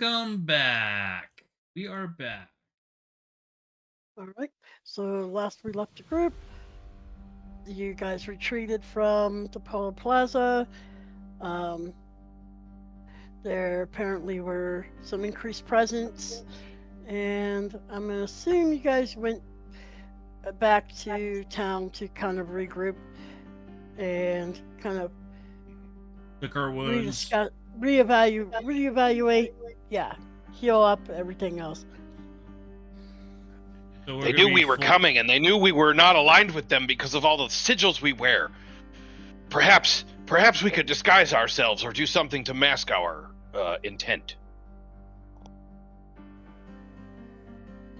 Welcome back. We are back. All right. So last we left the group, you guys retreated from the Polo Plaza. Um, there apparently were some increased presence, and I'm gonna assume you guys went back to town to kind of regroup and kind of Took our wounds. rediscuss, reevaluate. Yeah, heal up everything else. So we're They gonna knew be we were coming, and they knew we were not aligned with them because of all the sigils we wear. Perhaps we could disguise ourselves or do something to mask our intent.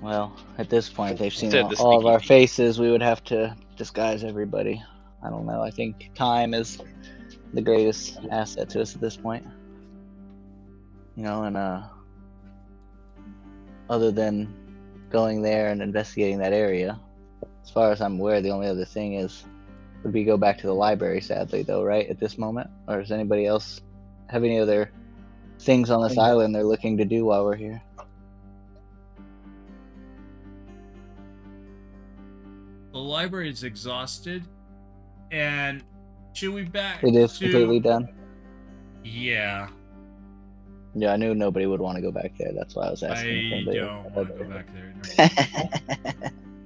Well, at this point, they've seen Said the all of sneaky our thief. faces. We would have to disguise everybody. I don't know. I think time is the greatest asset to us at this point. And other than going there and investigating that area, as far as I'm aware, the only other thing would be go back to the library, sadly, though, right, at this moment? Or does anybody else have any other things on this island they're looking to do while we're here? The library is exhausted, and should we back? It is completely done. Yeah. Yeah, I knew nobody would want to go back there. That's why I was asking. I don't want to go back there.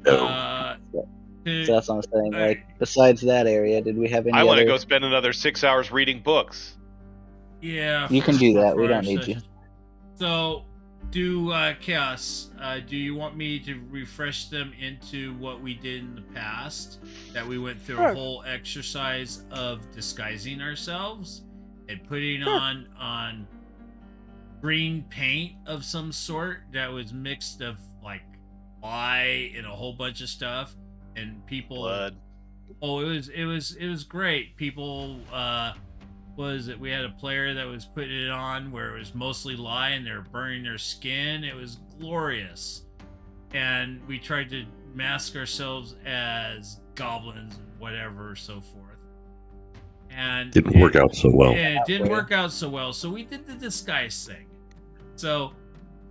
No. So that's what I'm saying. Like, besides that area, did we have any? I want to other... go spend another 6 hours reading books. Yeah, you can do that. We don't need you. So, Chaos, do you want me to refresh them into what we did in the past? That we went through a whole exercise of disguising ourselves and putting on green paint of some sort that was mixed of like lye and a whole bunch of stuff, and people. Blood. Oh, it was great. People. We had a player that was putting it on where it was mostly lye and they were burning their skin. It was glorious. And we tried to mask ourselves as goblins and whatever, so forth. And didn't work out so well. Yeah, it didn't work out so well. So we did the disguise thing. So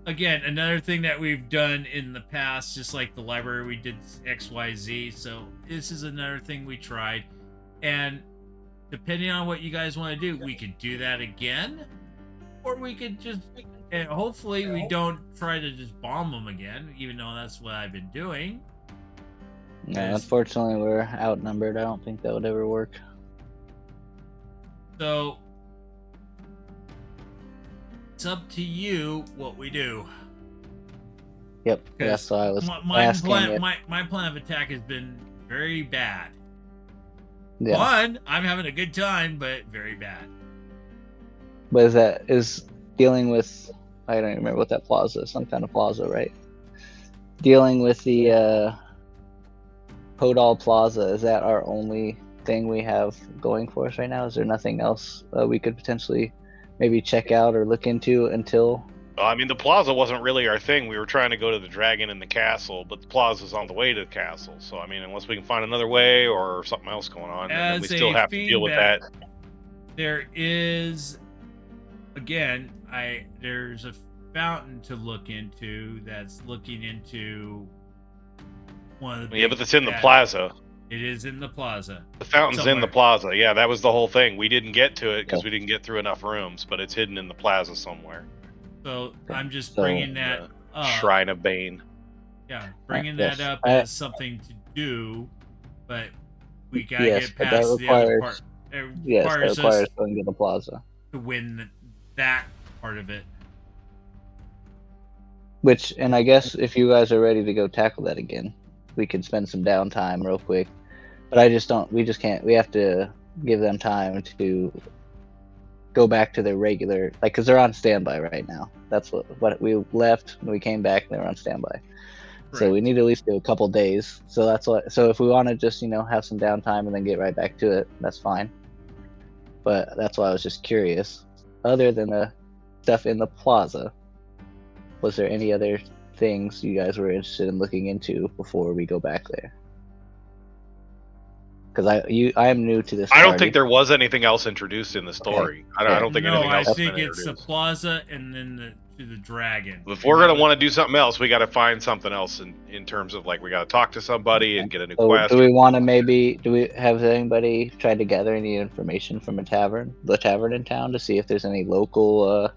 again, another thing that we've done in the past, just like the library, we did XYZ. So this is another thing we tried. And depending on what you guys want to do, we could do that again, or we could just, and hopefully we don't try to just bomb them again, even though that's what I've been doing. No, unfortunately, we're outnumbered. I don't think that would ever work. So it's up to you what we do. Yep, that's why I was asking. My plan of attack has been very bad. Yeah. Fun, I'm having a good time, but very bad. But is dealing with, I don't even remember what that plaza is, some kind of plaza, right? Dealing with the Podal Plaza, is that our only thing we have going for us right now? Is there nothing else we could potentially maybe check out or look into until... I mean, the plaza wasn't really our thing. We were trying to go to the dragon and the castle, but the plaza's on the way to the castle. So, I mean, unless we can find another way or something else going on, then we still have to deal with that. There is, again, there's a fountain to look into that's looking into one of the... Yeah, but it's in the plaza. It is in the plaza. The fountain's in the plaza. Yeah, that was the whole thing. We didn't get to it because we didn't get through enough rooms, but it's hidden in the plaza somewhere. So I'm just bringing that up. Shrine of Bane. Yeah, bringing that up as something to do, but we gotta get past the other part. It requires us going to the plaza to win that part of it. Which, and I guess if you guys are ready to go tackle that again, we can spend some downtime real quick. But we just can't. We have to give them time to go back to their regular, like, because they're on standby right now. That's what we left when we came back. They were on standby. Right. So we need to at least do a couple days. So that's what. So if we want to just have some downtime and then get right back to it, that's fine. But that's why I was just curious. Other than the stuff in the plaza, was there any other things you guys were interested in looking into before we go back there? Because I am new to this. I don't think there was anything else introduced in the story. Okay. I don't think anything else. I think it's the plaza and then the to the dragon. If we're gonna want to do something else, we got to find something else in terms of like we got to talk to somebody and get a new So quest. do we want to do we have anybody try to gather any information from the tavern in town to see if there's any local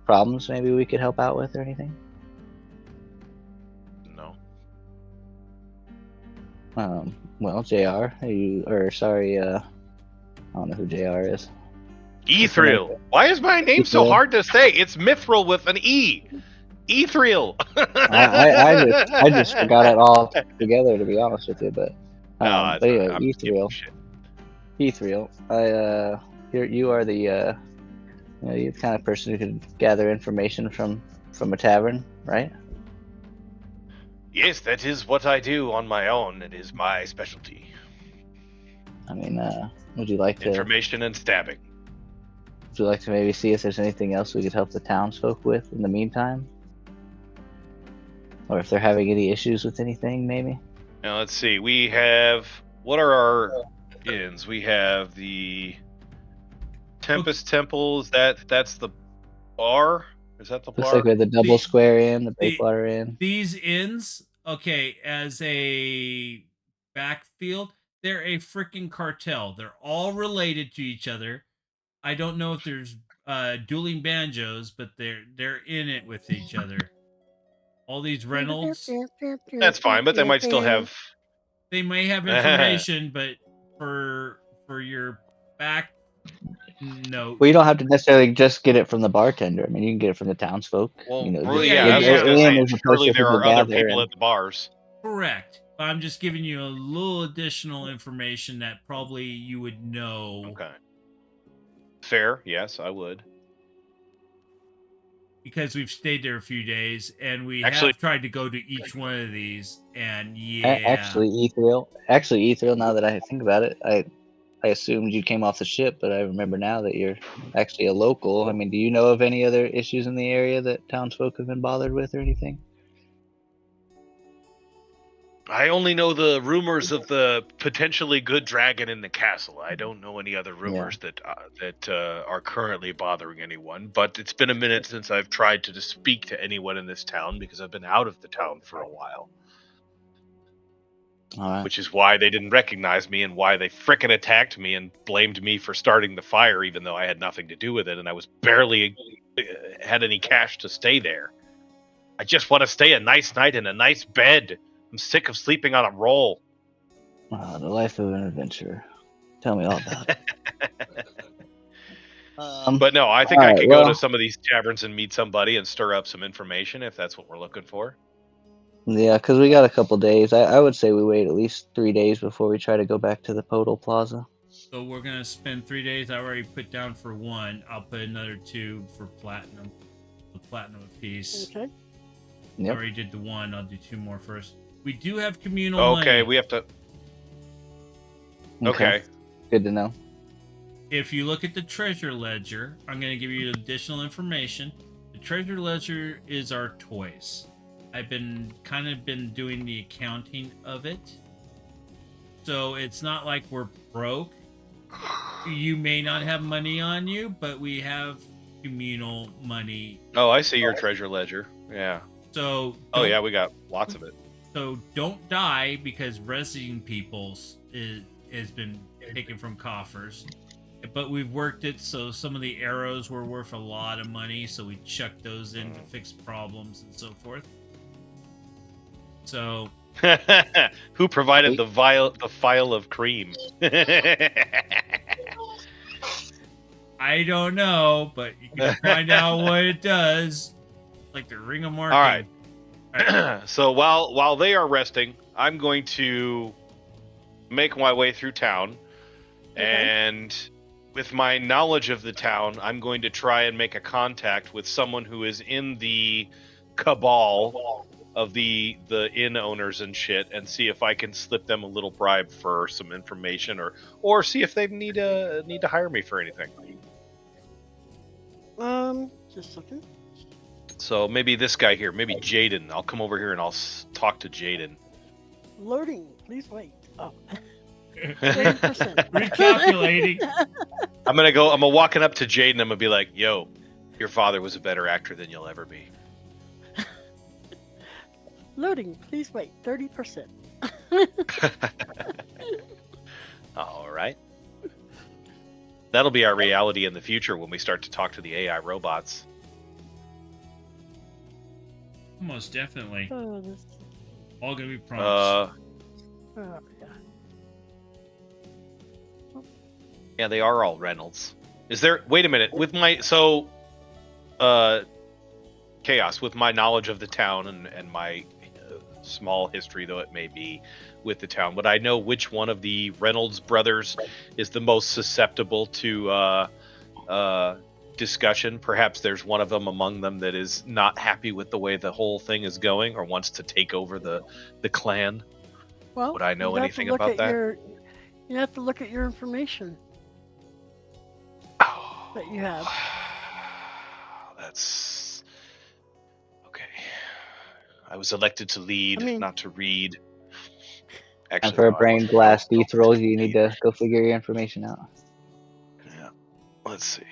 problems maybe we could help out with or anything? No. Well, JR, I don't know who JR is. Ethril. Why is my name so hard to say? It's Mithril with an E. Ethril. I just forgot it all together, to be honest with you. But No, but yeah, Ethril. You are the you're the kind of person who can gather information from a tavern, right? Yes, that is what I do on my own. It is my specialty. I mean, would you like to information and stabbing? Would you like to maybe see if there's anything else we could help the townsfolk with in the meantime? Or if they're having any issues with anything, maybe? Now, let's see. We have... What are our inns? We have the Tempest Temples. That's the bar? Is that the bar? Looks like we have the Double Square Inn, the Breakwater Inn. These inns, okay, as a backfield, they're a freaking cartel. They're all related to each other. I don't know if there's dueling banjos, but they're in it with each other. All these Reynolds. That's fine, but they might still have... They may have information, but for your back note... Well, you don't have to necessarily just get it from the bartender. I mean, you can get it from the townsfolk. Well, you know, surely there are other people at the bars. Correct. I'm just giving you a little additional information that probably you would know. Okay. Fair. Yes, I would. Because we've stayed there a few days, and we have tried to go to each one of these, and yeah. Actually, Ethril, now that I think about it, I assumed you came off the ship, but I remember now that you're actually a local. I mean, do you know of any other issues in the area that townsfolk have been bothered with or anything? I only know the rumors of the potentially good dragon in the castle. I don't know any other rumors that are currently bothering anyone. But it's been a minute since I've tried to speak to anyone in this town because I've been out of the town for a while. All right. Which is why they didn't recognize me and why they frickin' attacked me and blamed me for starting the fire, even though I had nothing to do with it and I was barely had any cash to stay there. I just want to stay a nice night in a nice bed. I'm sick of sleeping on a roll. The life of an adventurer. Tell me all about it. But no, I think I could go to some of these taverns and meet somebody and stir up some information if that's what we're looking for. Yeah, because we got a couple days. I would say we wait at least 3 days before we try to go back to the Podal Plaza. So we're going to spend 3 days. I already put down for 1. I'll put another 2 for platinum. The platinum apiece. Okay. Yep. I already did the 1. I'll do 2 more first. We do have communal money. Okay, we have to... Okay. Good to know. If you look at the treasure ledger, I'm going to give you additional information. The treasure ledger is our toys. I've been doing the accounting of it. So it's not like we're broke. You may not have money on you, but we have communal money. Oh, I see your treasure ledger. Yeah. So... Oh, yeah, we got lots of it. So don't die because resting people's has been taken from coffers. But we've worked it so some of the arrows were worth a lot of money, so we chucked those in to fix problems and so forth. So who provided the file of cream? I don't know, but you can find out what it does. Like the ring of marking. All right. So while they are resting, I'm going to make my way through town, and with my knowledge of the town, I'm going to try and make a contact with someone who is in the cabal of the inn owners and shit, and see if I can slip them a little bribe for some information, or see if they need to hire me for anything. Just a second. So maybe this guy here, maybe Jaden. I'll come over here and I'll talk to Jaden. Loading. Please wait. Oh. 30%. Recalculating. I'm gonna walking up to Jaden. I'm gonna be like, "Yo, Your father was a better actor than you'll ever be. Loading. Please wait. 30%. All right. That'll be our reality in the future when we start to talk to the AI robots. Most definitely. Oh, this. All gonna be prompts. Oh, yeah. Yeah, they are all Reynolds. Is there? Wait a minute. With my chaos, with my knowledge of the town and my small history though it may be with the town, would I know which one of the Reynolds brothers is the most susceptible to discussion? Perhaps there's one of them among them that is not happy with the way the whole thing is going, or wants to take over the clan. Well, Would I know you'd have to anything look about at that? You have to look at your information that you have. That's okay. I was elected to lead, I mean- not to read. And Actually, for a no, I brain wasn't. blast Don't deep rolls, you lead. need to go figure your information out. Yeah. Let's see.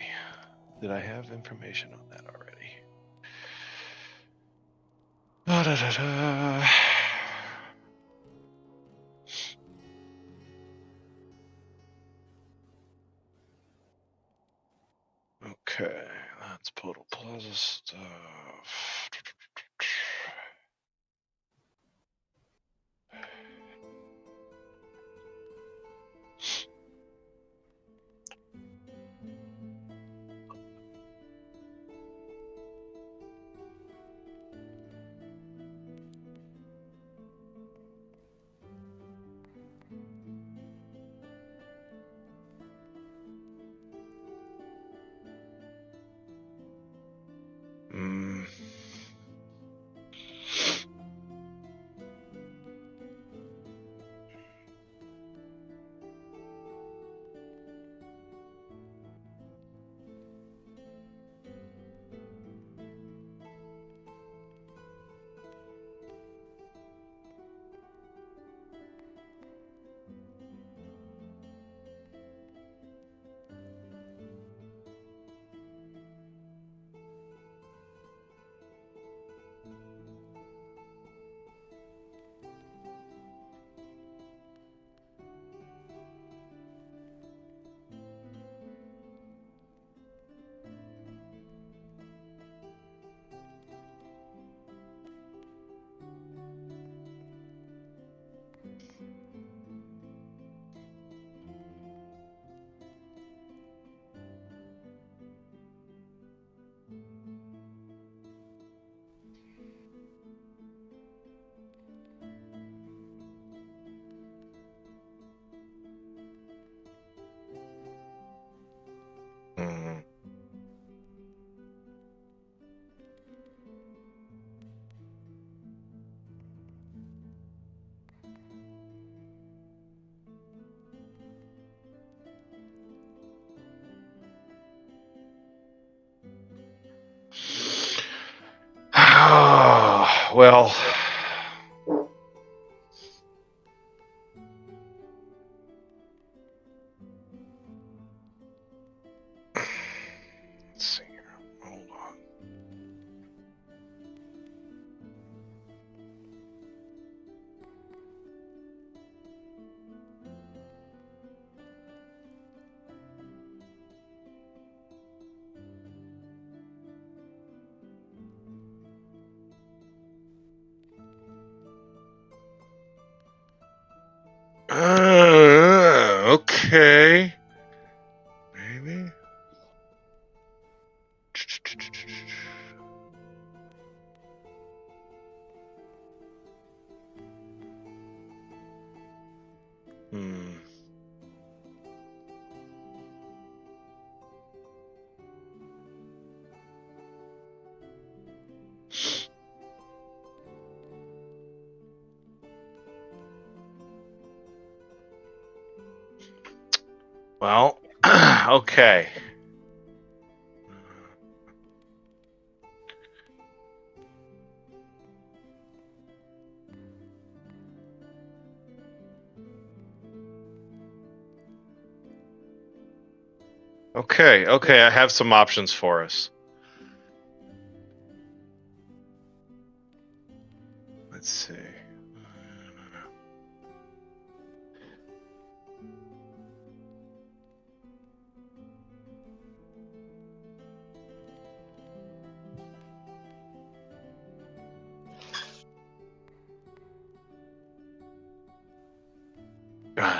Did I have information on that already? Da-da-da-da. Okay, that's Podal Plaza stuff. Mm. Mm. Well, let's see here. Hold on. Okay. Maybe. Hmm. Well, okay. Okay, I have some options for us.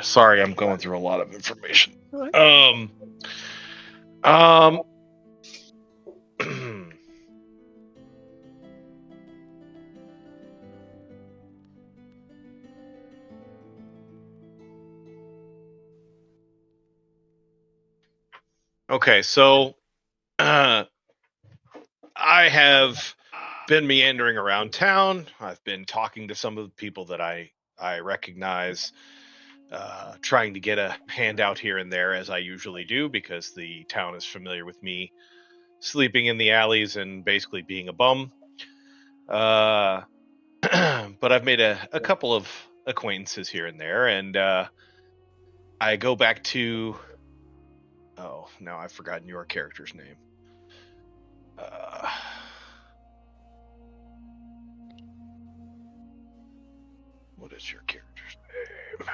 Sorry, I'm going through a lot of information. All right. Okay, so I have been meandering around town. I've been talking to some of the people that I recognize, trying to get a handout here and there, as I usually do, because the town is familiar with me sleeping in the alleys and basically being a bum. But I've made a couple of acquaintances here and there, and I go back to. Oh, now I've forgotten your character's name. What is your character's name?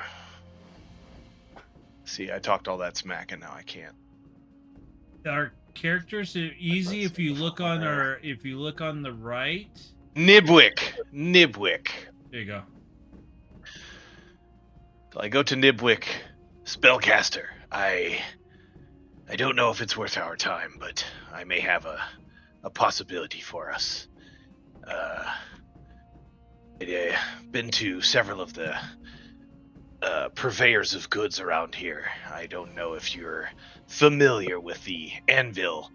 See, I talked all that smack, and now I can't. Our characters are easy if you look on the right. Nibwick. There you go. So I go to Nibwick, spellcaster. I don't know if it's worth our time, but I may have a possibility for us. I've been to several of the purveyors of goods around here. I don't know if you're familiar with the anvil,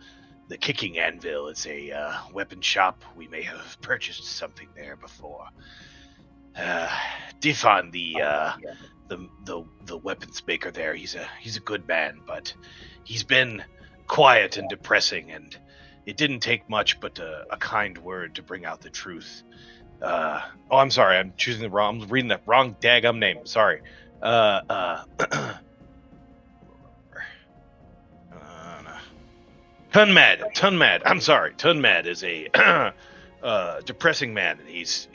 the kicking anvil. It's a weapon shop. We may have purchased something there before. Difan, the weapons maker there, he's a good man, but he's been quiet and depressing, and it didn't take much but a kind word to bring out the truth. I'm sorry, I'm reading the wrong daggum name. Sorry. Tunmad. I'm sorry. Tunmad is a depressing man, and he's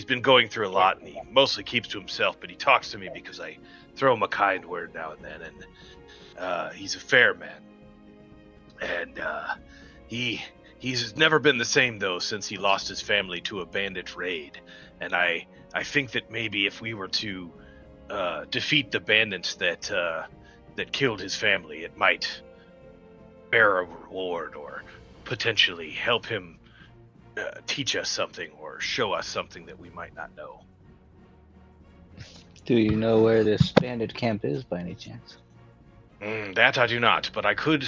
been going through a lot, and he mostly keeps to himself, but he talks to me because I throw him a kind word now and then, and he's a fair man, and he's never been the same though since he lost his family to a bandit raid, and I think that maybe if we were to defeat the bandits that killed his family, it might bear a reward or potentially help him teach us something or show us something that we might not know. Do you know where this bandit camp is by any chance? That I do not, but I could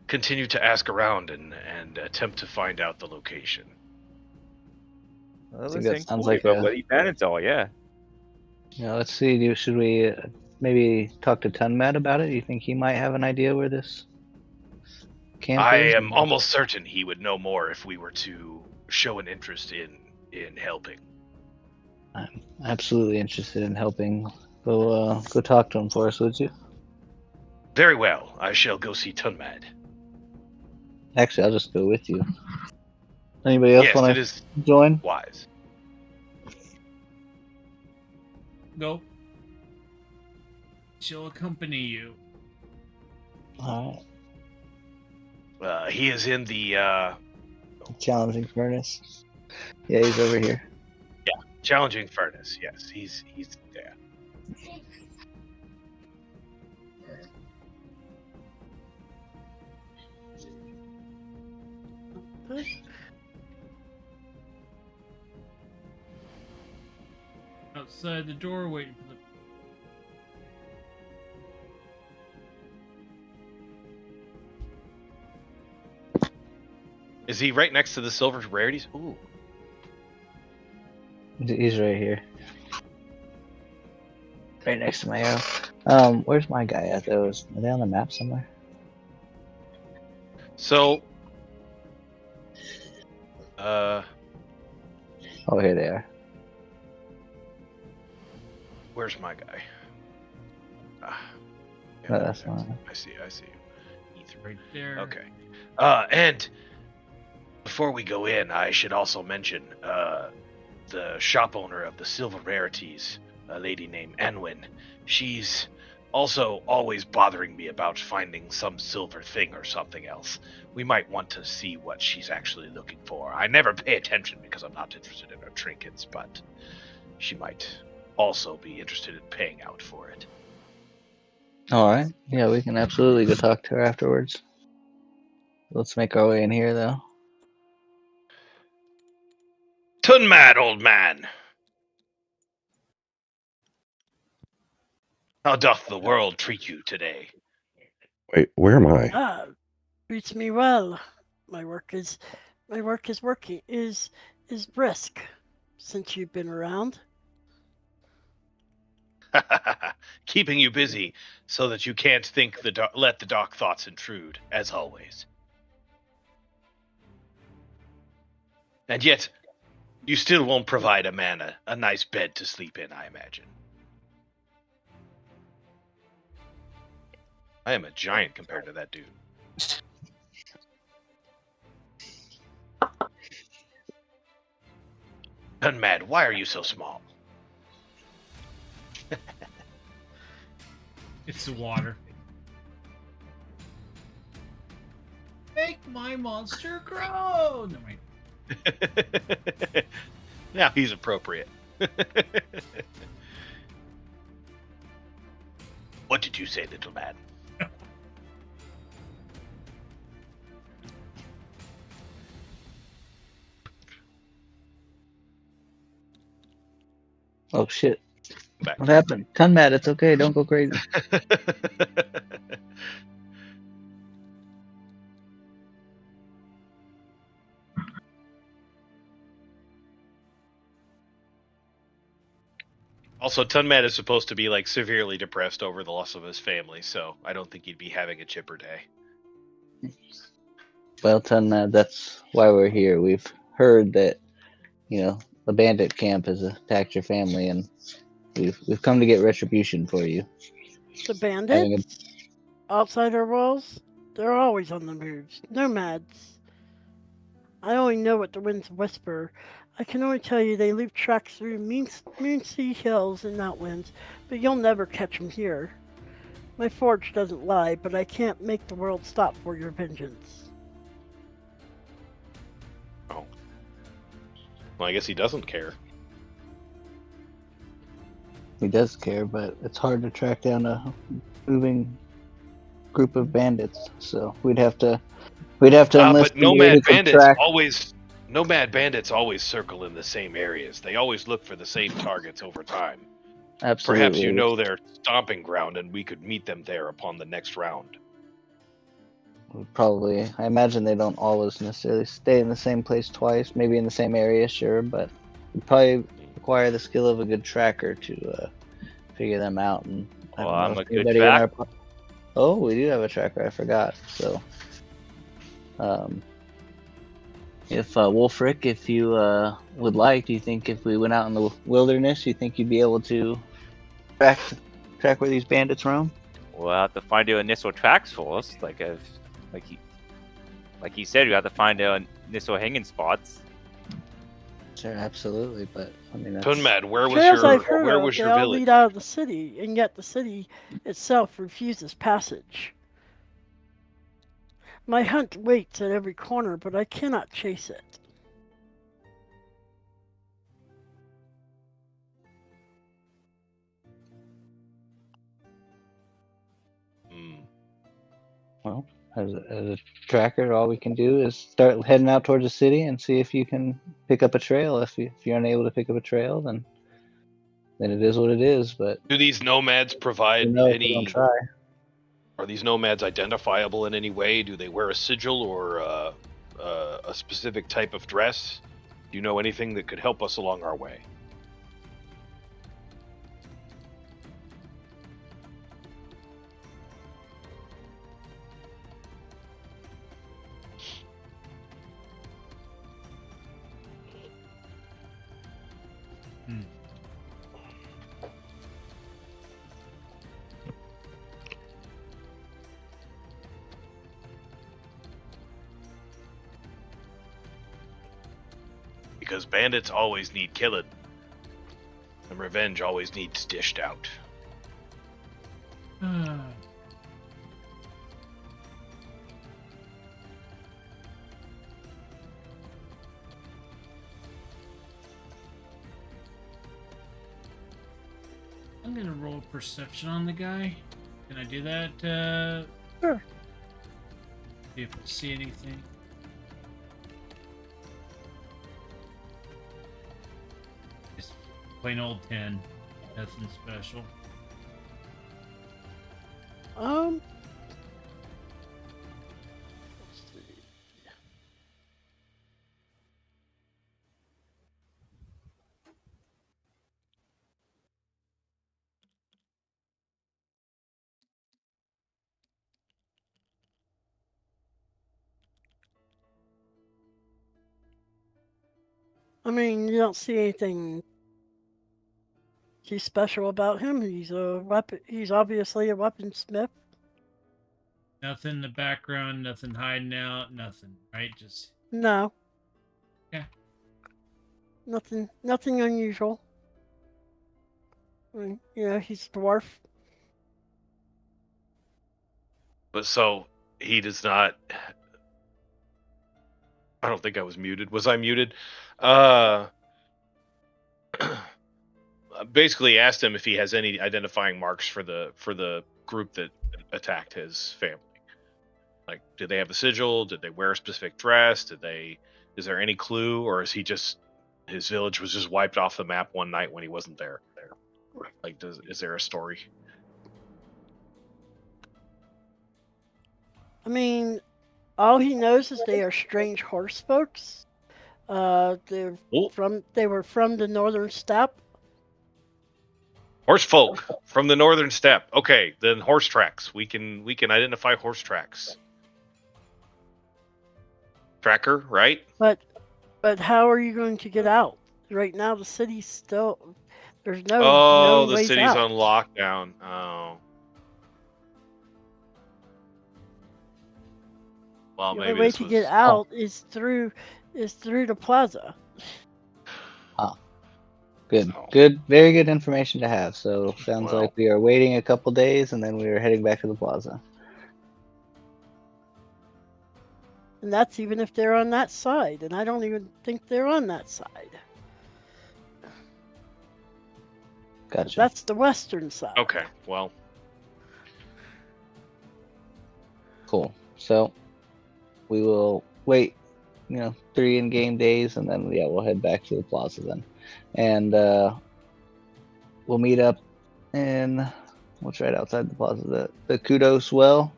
continue to ask around and attempt to find out the location. Well, I think that that sounds cool. like But a- bloody bandits all, yeah. Yeah, let's see. Should we maybe talk to Tunmat about it? You think he might have an idea where this camp I is? am almost certain he would know more if we were to show an interest in helping. I'm absolutely interested in helping. Go talk to him for us, would you? Very well. I shall go see Tunmad. Actually, I'll just go with you. Anybody else Yes, want it to is join? wise. Go. She'll accompany you. All right. He is in the Challenging furnace. Yeah, he's over here. challenging furnace. Yes, he's there. Outside the door, waiting for the. Is he right next to the silver rarities? Ooh. He's right here. Right next to my arrow. Where's my guy at those? Are they on the map somewhere? So, Oh, here they are. where's my guy? No, that's not. I see. Ether. Right there. Okay. And before we go in, I should also mention the shop owner of the silver rarities, a lady named Anwin. She's also always bothering me about finding some silver thing or something else. We might want to see what she's actually looking for. I never pay attention because I'm not interested in her trinkets, but she might also be interested in paying out for it. All right. Yeah, we can absolutely go talk to her afterwards. Let's make our way in here, though. Tun mad, old man. How doth the world treat you today? Wait, where am I? Ah, treats me well. My work is working is brisk since you've been around. Keeping you busy so that you can't think let the dark thoughts intrude, as always. And yet, you still won't provide a man a nice bed to sleep in, I imagine. I am a giant compared to that dude. Unmad, why are you so small? It's the water. Make my monster grow. No, wait. Now he's appropriate. What did you say, little man? Oh shit! Back. What happened? Ton Mad, it's okay. Don't go crazy. Also, Tunmad is supposed to be like severely depressed over the loss of his family, so I don't think he'd be having a chipper day. Well, Ton Mad, that's why we're here. We've heard that, the bandit camp has attacked your family, and we've come to get retribution for you. The Having bandits outside our walls, they're always on the move. Nomads. I only know what the winds whisper. I can only tell you they leave tracks through Moonsea Hills and Outlands, but you'll never catch 'em here. My forge doesn't lie, but I can't make the world stop for your vengeance. Oh. Well, I guess he doesn't care. He does care, but it's hard to track down a moving group of bandits. So we'd have to enlist But somebody who can track. nomad bandits always circle in the same areas. They always look for the same targets over time. Absolutely. Perhaps you know their stomping ground, and we could meet them there upon the next round. Probably. I imagine they don't always necessarily stay in the same place twice. Maybe in the same area, sure, but it'd probably require the skill of a good tracker to figure them out. And I Well, don't know I'm if a good anybody in tracker. Oh, we do have a tracker. I forgot. So, if Wolfric, if you would like, do you think if we went out in the wilderness, you think you'd be able to track where these bandits roam? We'll have to find the initial tracks first. Like he said, we have to find the initial hanging spots. Sure, absolutely. But I mean, that's... Tunmad, where Trails I've heard where of, was they your all village? lead out of the city, and yet the city itself refuses passage. My hunt waits at every corner, but I cannot chase it. Hmm. Well, as a tracker, all we can do is start heading out towards the city and see if you can pick up a trail. If you're unable to pick up a trail, then it is what it is. But Do these nomads provide if we don't any? try. Are these nomads identifiable in any way? Do they wear a sigil or a specific type of dress? Do you know anything that could help us along our way? Because bandits always need killing, and revenge always needs dished out. I'm gonna roll perception on the guy. Can I do that? Sure. See if I see anything. Just plain old 10. Nothing special. Let's see. I mean, you don't see anything too special about him. He's a weapon. He's obviously a weaponsmith. Nothing in the background, nothing hiding out, nothing, right? Just No. Yeah. Nothing unusual. I mean, he's a dwarf. But so he does not. I don't think I was muted. Was I muted? Basically asked him if he has any identifying marks for the group that attacked his family. Like, did they have a sigil? Did they wear a specific dress? Is there any clue, or is he just his village was just wiped off the map one night when he wasn't there? Like, is there a story? I mean, all he knows is they are strange horse folks. They Oh, were from the northern steppe. horse folk from the northern steppe. Okay, then horse tracks. We can identify horse tracks. Tracker, right? But how are you going to get out? Right now, the city's still. There's no Oh, known the ways city's out. on lockdown. Oh. Well, The maybe only way this to was. get out is through the plaza. Good, Oh. good, very good information to have. So sounds Well. like we are waiting a couple days, and then we are heading back to the plaza. And that's even if they're on that side. And I don't even think they're on that side. Gotcha. That's the western side. Okay. Well. Cool. So we will wait, 3 in-game days, and then we'll head back to the plaza then, and we'll meet up in what's right outside the plaza, the Kudos Well,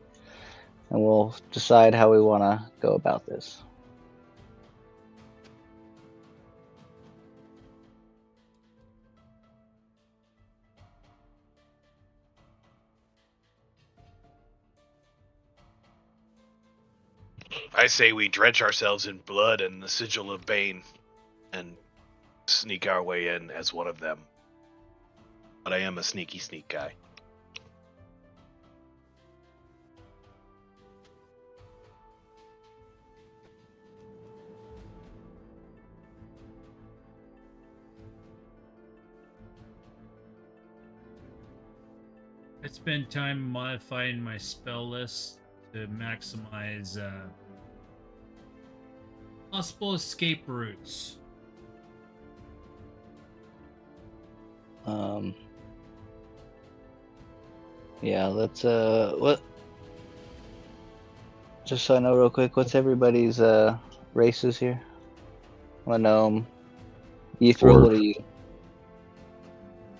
and we'll decide how we want to go about this. I say we drench ourselves in blood and the sigil of Bane and sneak our way in as one of them. But I am a sneak guy. I spend time modifying my spell list to maximize possible escape routes. Yeah, let's what? Just so I know real quick, what's everybody's races here? I'm a gnome. Yithril, what are you?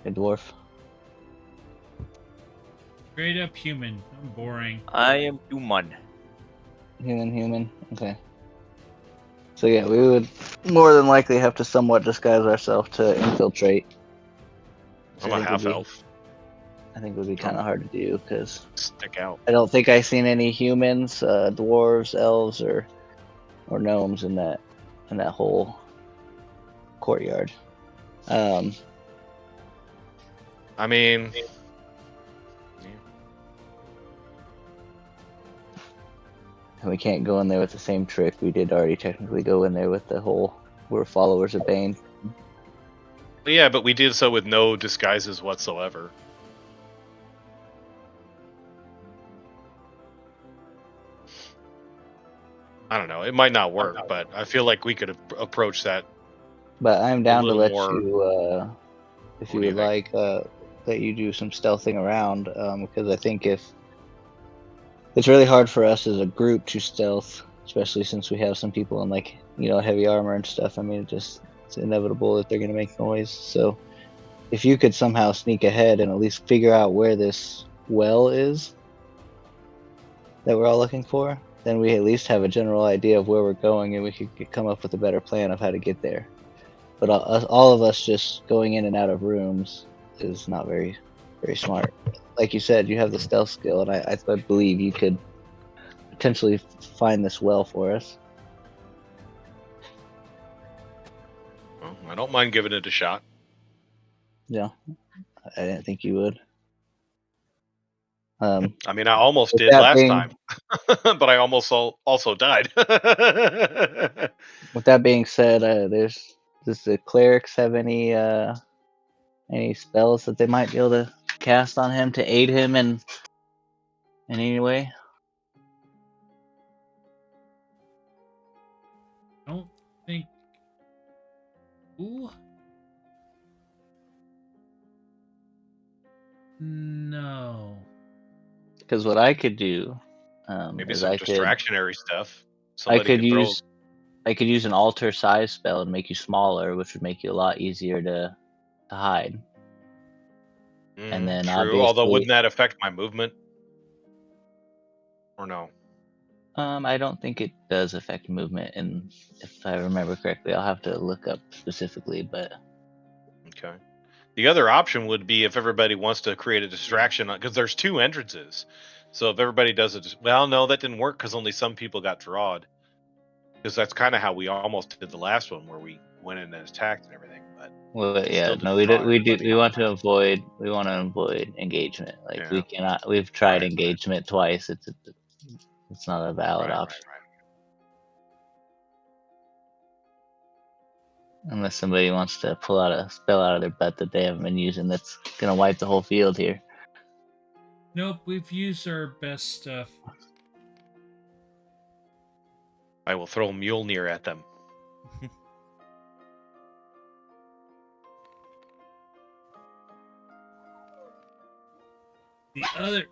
A dwarf. Straight up human. I'm boring. I am human. Human. Okay. So yeah, we would more than likely have to somewhat disguise ourselves to infiltrate. I'm a half elf. I think it would be kind of hard to do because Stick out. I don't think I've seen any humans, dwarves, elves, or gnomes in that whole courtyard. I mean, And we can't go in there with the same trick. We did already technically go in there with the whole we're followers of Bane. yeah, but we did so with no disguises whatsoever. I don't know. It might not work, but I feel like we could approach that. But I'm down to little let more- you, if What you do you would think? like, that you do some stealthing around, because I think if it's really hard for us as a group to stealth, especially since we have some people in like heavy armor and stuff. I mean, it's inevitable that they're gonna make noise. So if you could somehow sneak ahead and at least figure out where this well is that we're all looking for, then we at least have a general idea of where we're going, and we could come up with a better plan of how to get there. But all of us just going in and out of rooms is not very, very smart. Like you said, you have the stealth skill, and I believe you could potentially find this well for us. Well, I don't mind giving it a shot. Yeah, I didn't think you would. I mean, I almost With did that last being- time, but I almost also died. With that being said, does the clerics have any spells that they might be able to cast on him to aid him in any way? I don't think. Ooh. No. Because what I could do, Maybe is some I could distractionary stuff. Somebody could can throw. use I could use an alter size spell and make you smaller, which would make you a lot easier to hide. And then True. Although, obviously, wouldn't that affect my movement? Or no? I don't think it does affect movement, and if I remember correctly, I'll have to look up specifically, but Okay. The other option would be if everybody wants to create a distraction, because there's 2 entrances. So if everybody does it, well, no, that didn't work because only some people got drawed. Because that's kind of how we almost did the last one, where we went in and attacked and everything. But well, Still yeah, didn't no, we draw do, we do, everybody we out. want to avoid engagement. Like we Yeah. cannot. We've tried Right. engagement twice. It's not a valid Right, option unless somebody wants to pull out a spell out of their butt that they haven't been using. That's gonna wipe the whole field here. Nope, we've used our best stuff. I will throw Mjolnir at them. The other.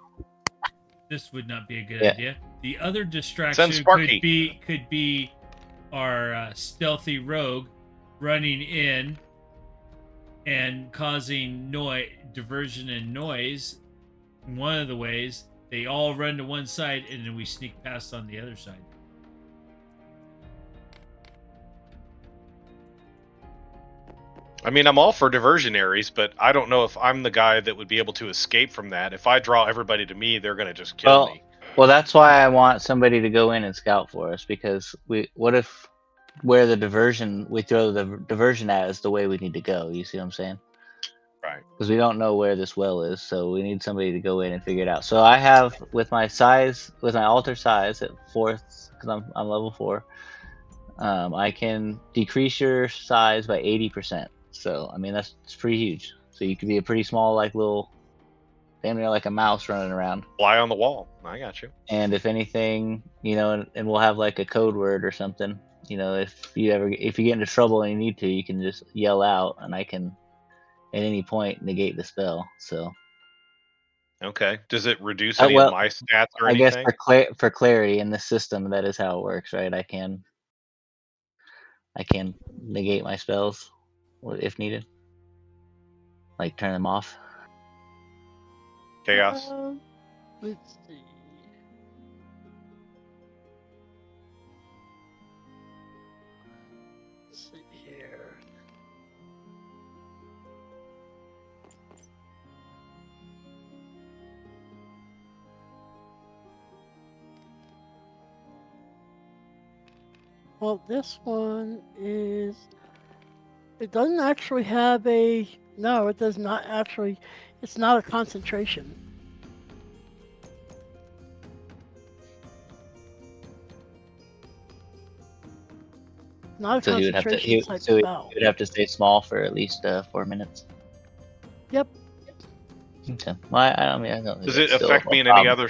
This would not be a good Yeah. idea. The other distraction Sparky. could be our stealthy rogue running in and causing diversion and noise. One of the ways they all run to one side and then we sneak past on the other side. I mean, I'm all for diversionaries, but I don't know if I'm the guy that would be able to escape from that. If I draw everybody to me, they're going to just kill me. Well, that's why I want somebody to go in and scout for us, because what if where we throw the diversion at is the way we need to go? You see what I'm saying? Right. Because we don't know where this well is, so we need somebody to go in and figure it out. So I have with my alter size at 4th, because I'm level 4. I can decrease your size by 80%. So I mean that's pretty huge. So you could be a pretty small, like little, damn near like a mouse running around. Fly on the wall. I got you. And if anything, and we'll have like a code word or something. If you get into trouble and you need to, you can just yell out, and I can at any point negate the spell. So Okay. Does it reduce any well, of my stats or I guess anything? for clarity in the system, that is how it works, right? I can negate my spells if needed, like turn them off. Chaos. Let's see. Let's see here. Well, this one is. It doesn't actually have a. No, it does not actually. It's not a concentration. Not a So he would have to concentration type he spell. would have to stay small for at least 4 minutes. Yep. Okay. Well, I mean, I don't think Does it that's still affect a me in problem.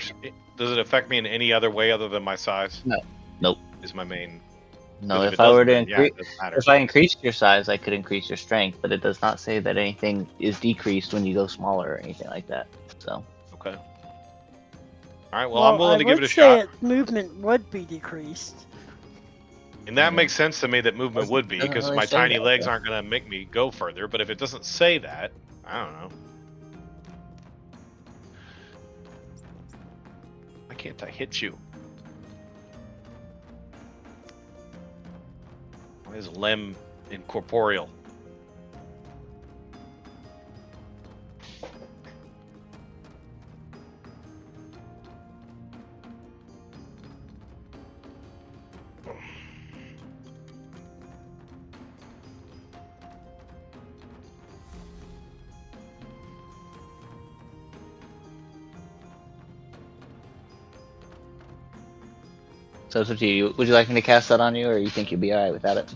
Does it affect me in any other way other than my size? No. Nope. Is my main. No, But if I were to doesn't, then yeah, increase, it doesn't matter. if I increased your size, I could increase your strength, but it does not say that anything is decreased when you go smaller or anything like that. So, Okay. All right. Well, I'm I willing to give it would a say shot. its movement would be decreased. And that Yeah. makes sense to me that movement Doesn't- would be doesn't because really my say tiny that, legs though. aren't going to make me go further. But if it doesn't say that, I don't know. Why can't I hit you? Why is Lem incorporeal? So it's up to you. Would you like me to cast that on you, or you think you'll be alright without it?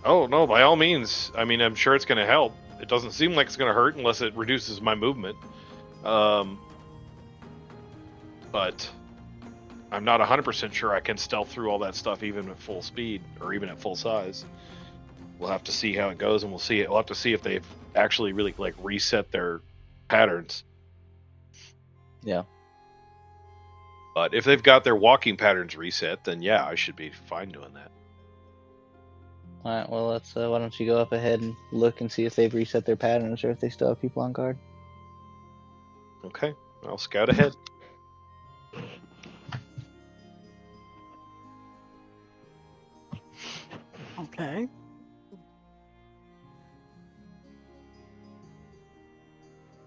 Oh no, by all means. I mean, I'm sure it's going to help. It doesn't seem like it's going to hurt unless it reduces my movement. But I'm not 100% sure I can stealth through all that stuff even at full speed or even at full size. We'll have to see how it goes, and we'll see. We'll have to see if they've actually really like reset their patterns. Yeah. But if they've got their walking patterns reset, then yeah, I should be fine doing that. Alright, well, let's. Why don't you go up ahead and look and see if they've reset their patterns or if they still have people on guard? Okay, I'll scout ahead. Okay.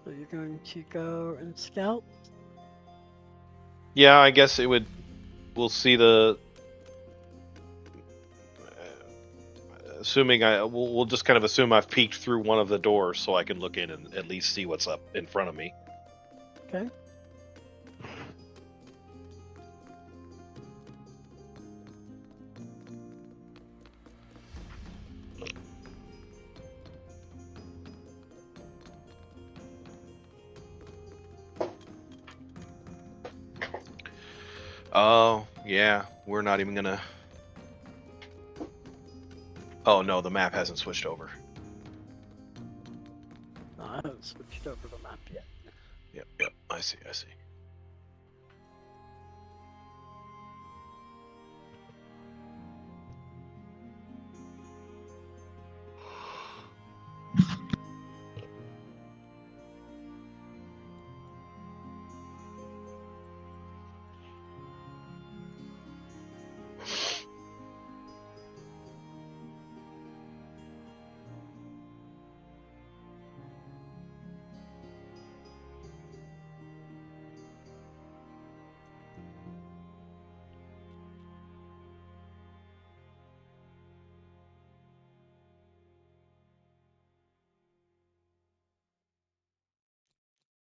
So you're going to go and scout? Yeah, I guess it would. We'll see the. Assuming we'll just kind of assume I've peeked through one of the doors so I can look in and at least see what's up in front of me. Okay. Oh, yeah, we're not even gonna. Oh no, the map hasn't switched over. No, I haven't switched over the map yet. Yep, I see.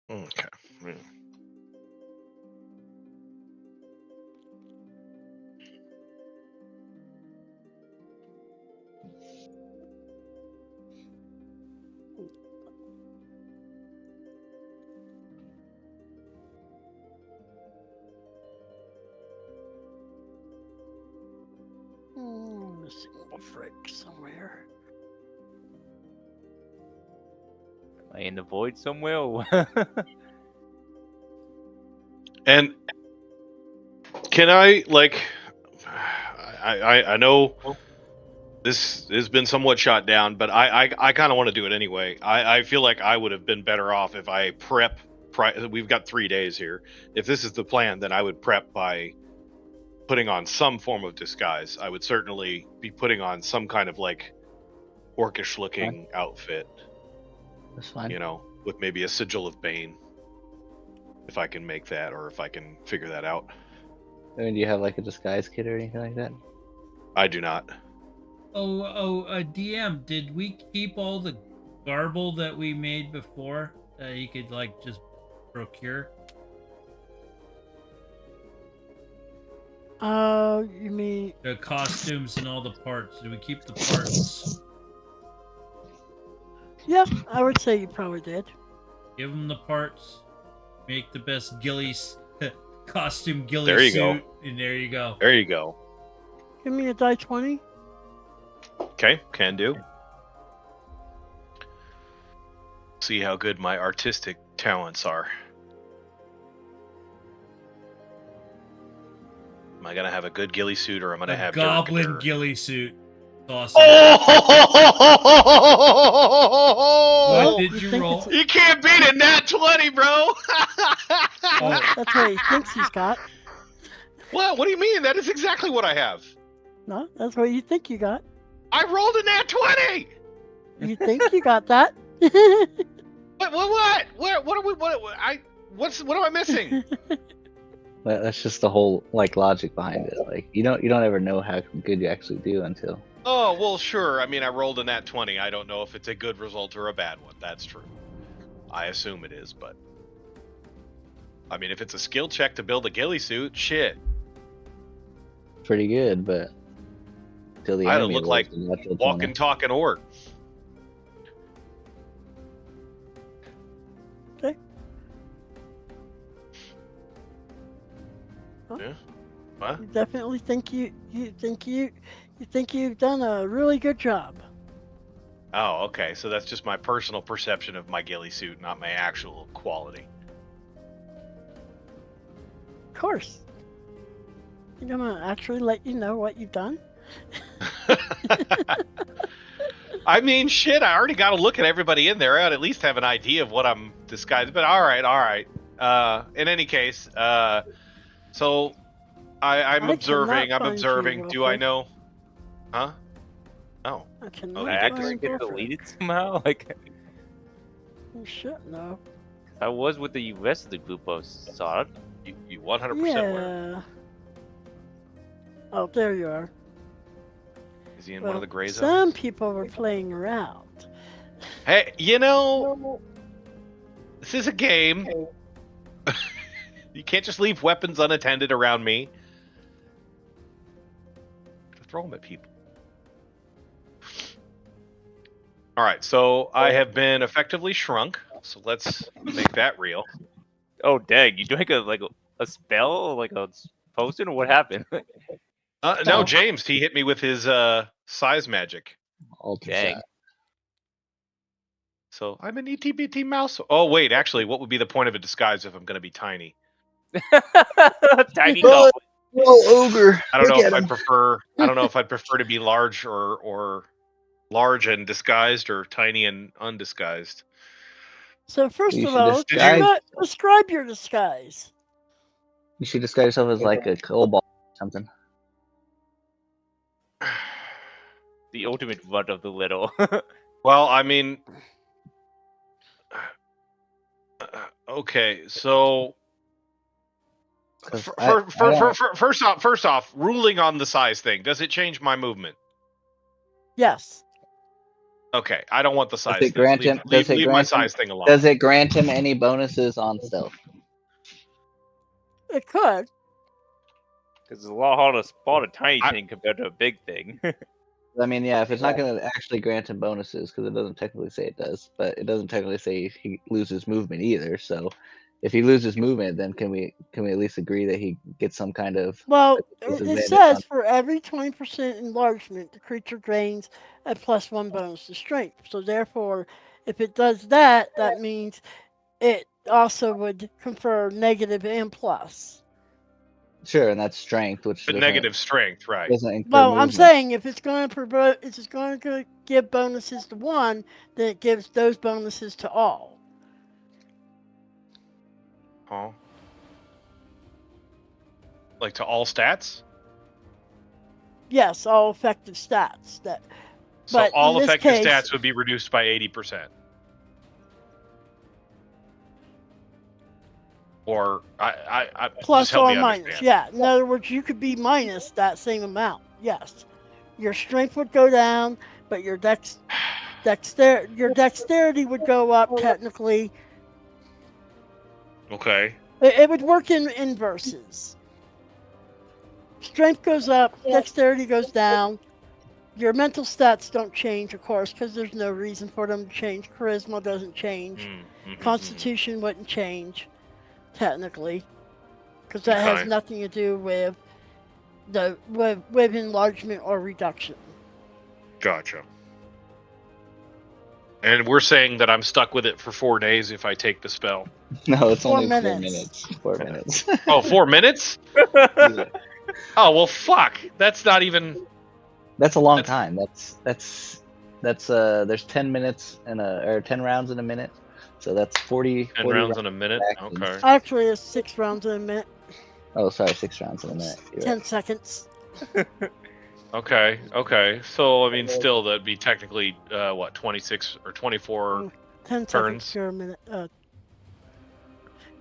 Okay. Missing a frick somewhere. Am I in the void somewhere? Or what? And can I like? I know this has been somewhat shot down, but I kind of want to do it anyway. I feel like I would have been better off if I prep. We've got 3 days here. If this is the plan, then I would prep by putting on some form of disguise. I would certainly be putting on some kind of like orcish looking outfit, That's fine. you know, with maybe a sigil of Bane. If I can make that, or if I can figure that out. I mean, do you have like a disguise kit or anything like that? I do not. DM, did we keep all the garble that we made before that you could like just procure? You mean The costumes and all the parts. Did we keep the parts? yeah, I would say you probably did. Give them the parts. Make the best ghillie costume ghillie There you suit, go. and there you go. There you go. Give me a die 20. Okay, can do. See how good my artistic talents are. Am I gonna have a good ghillie suit, or am I gonna A have goblin dirt? ghillie suit. Awesome. Oh! What did you you think roll? You can't beat a nat 20, bro! Well, Oh. that's what he thinks he's got. What? What do you mean? That is exactly what I have. No, that's what you think you got. I rolled a nat 20! You think you got that? What? What are we? What am I missing? That's just the whole like logic behind it. Like you don't ever know how good you actually do until. Oh, well, sure. I mean, I rolled a nat 20. I don't know if it's a good result or a bad one. That's true. I assume it is, but I mean, if it's a skill check to build a ghillie suit, shit. Pretty good, but till the I don't enemy look like rolls a natural 20. walking, talking orc. Okay. Yeah. What? You definitely think you think you've done a really good job. Oh, okay. So that's just my personal perception of my ghillie suit, not my actual quality. Of course. Think I'm gonna actually let you know what you've done? I mean, shit, I already got to look at everybody in there. I'd at least have an idea of what I'm disguised. But all right. In any case, so I'm I observing. cannot I'm find you, observing. Do I Wilfred. know? Huh? Oh. I Oh, cannot he I did actually find get Wilfred. deleted somehow. Like You should know. I was with the rest of the group I saw it. You 100% were. Yeah. Oh, there you are. Is he in one of the gray zones? Some people were playing around. Hey, this is a game. You can't just leave weapons unattended around me. Just throw them at people. All right, so I have been effectively shrunk. So let's make that real. Oh dang! You doing a spell, like a potion, or what happened? No, James, he hit me with his size magic. Alter Dang. shot. So I'm an itty bitty mouse. Oh wait, actually, what would be the point of a disguise if I'm going to be tiny? Tiny Well, goblin. Well, ogre. I don't know Look if at I'd him. prefer. I don't know if I'd prefer to be large or large and disguised, or tiny and undisguised. So first You of should all, disguise. describe your disguise. You should disguise yourself as like a kobold or something. The ultimate runt of the little. Well, I mean, okay, so 'Cause first off, ruling on the size thing, does it change my movement? Yes. Okay, I don't want the size Does it thing. grant him? Leave my size thing alone. Does it grant him any bonuses on stealth? It could. Because it's a lot harder to spot a tiny thing compared to a big thing. I mean, yeah, if it's not going to actually grant him bonuses, because it doesn't technically say it does, but it doesn't technically say he loses movement either. So, if he loses movement, then can we at least agree that he gets some kind of? Well, it disadvantage says on- for every 20% enlargement, the creature gains a +1 bonus to strength. So therefore, if it does that, that means it also would confer negative and plus. Sure, and that's strength, which But doesn't, negative strength, right? doesn't include Well, I'm movement. saying if it's going to give bonuses to one, then it gives those bonuses to all. Huh? Like to all stats? Yes, all effective stats. So But all in this effective case- stats would be reduced by 80%. Or I Plus just help or me minus. understand. Yeah. In other words, you could be minus that same amount. Yes. Your strength would go down, but your dexterity would go up technically. Okay. It would work in inverses. Strength goes up, dexterity goes down. Your mental stats don't change, of course, because there's no reason for them to change. Charisma doesn't change. Constitution wouldn't change, technically, because that has Okay. nothing to do with with enlargement or reduction. Gotcha. And we're saying that I'm stuck with it for 4 days if I take the spell. No, it's 4 only 4 minutes. minutes. 4 minutes. Oh, 4 minutes? Yeah. Oh well, fuck. That's not even. That's a long That's- time. That's there's 10 minutes or 10 rounds in a minute. So that's 40 10 40 rounds in a minute. actions. Okay. Actually, it's 6 rounds in a minute. Oh, sorry, 6 rounds in a minute. You're 10 right. seconds. Okay. Okay. So I mean, still that'd be technically what 26 or 24 10 seconds turns. per minute.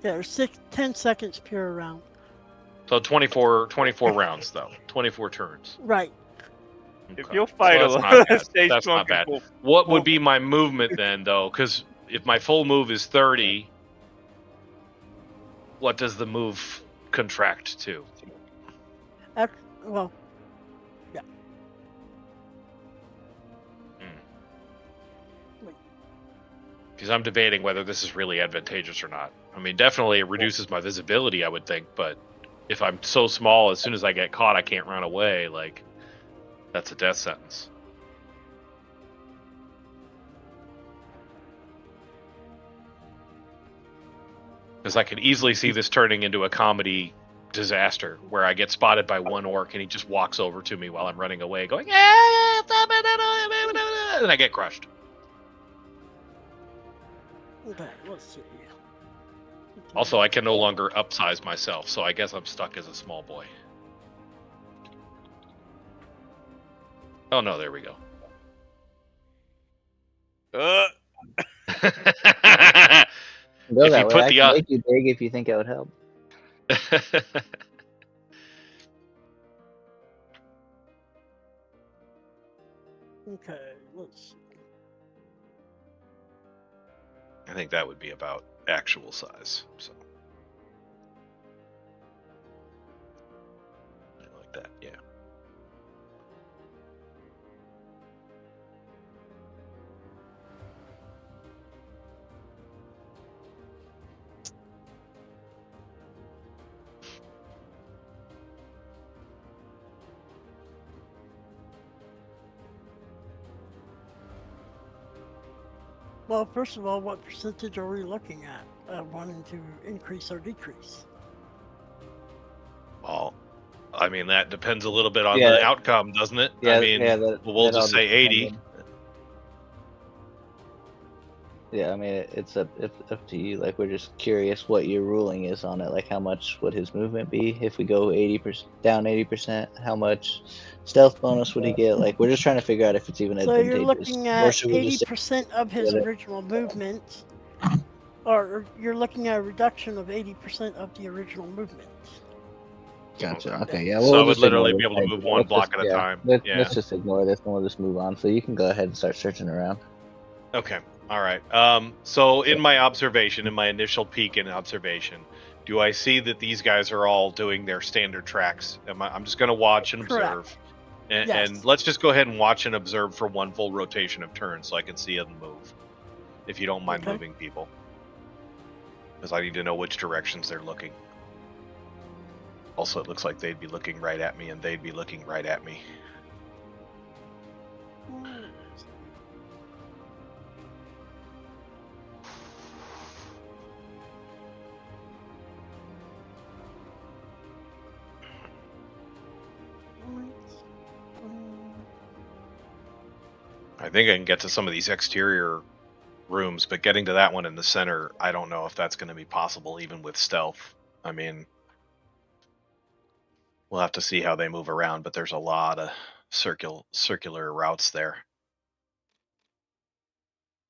Yeah, 10 seconds per round. So 24 rounds though. 24 turns. Right. If Okay. you'll fight So a that's not bad. stage That's not bad. What would be my movement then, though? Because if my full move is 30, what does the move contract to? Well, Because I'm debating whether this is really advantageous or not. I mean, definitely it reduces my visibility, I would think, but if I'm so small, as soon as I get caught, I can't run away. Like, that's a death sentence. Because I could easily see this turning into a comedy disaster where I get spotted by one orc and he just walks over to me while I'm running away, going, "Ah, stop it," and I get crushed. okay, let's see. Also, I can no longer upsize myself, so I guess I'm stuck as a small boy. Oh no, there we go. Go If that you way. put I the can make you big if you think it would help. Okay, let's see. I think that would be about actual size. So I like that, yeah. Well, first of all, what percentage are we looking at wanting to increase or decrease? Well, I mean that depends a little bit on Yeah. the outcome, doesn't it? Yeah, I mean, yeah, we'll that all just say depends 80. on- Yeah, I mean it's up to you. Like we're just curious what your ruling is on it. Like how much would his movement be if we go 80% down 80%? How much stealth bonus would he get? Like we're just trying to figure out if it's even So advantageous. you're looking Or at should we just 80% of his get it? original movement, or you're looking at a reduction of 80% of the original movement. Gotcha. Okay. Okay, yeah. So We'll I would just literally ignore be able this to move idea. one Let's block just- at a yeah, time. Yeah. Let's just ignore this and we'll just move on. So you can go ahead and start searching around. Okay. All right. So in my observation, in my initial peek in observation, do I see that these guys are all doing their standard tracks? I'm just going to watch and Correct. observe. And, Yes. and let's just go ahead and watch and observe for one full rotation of turns so I can see them move. If you don't mind Okay. moving people. Because I need to know which directions they're looking. Also, it looks like they'd be looking right at me and they'd be looking right at me. I think I can get to some of these exterior rooms, but getting to that one in the center, I don't know if that's going to be possible even with stealth. I mean, we'll have to see how they move around, but there's a lot of circular routes there.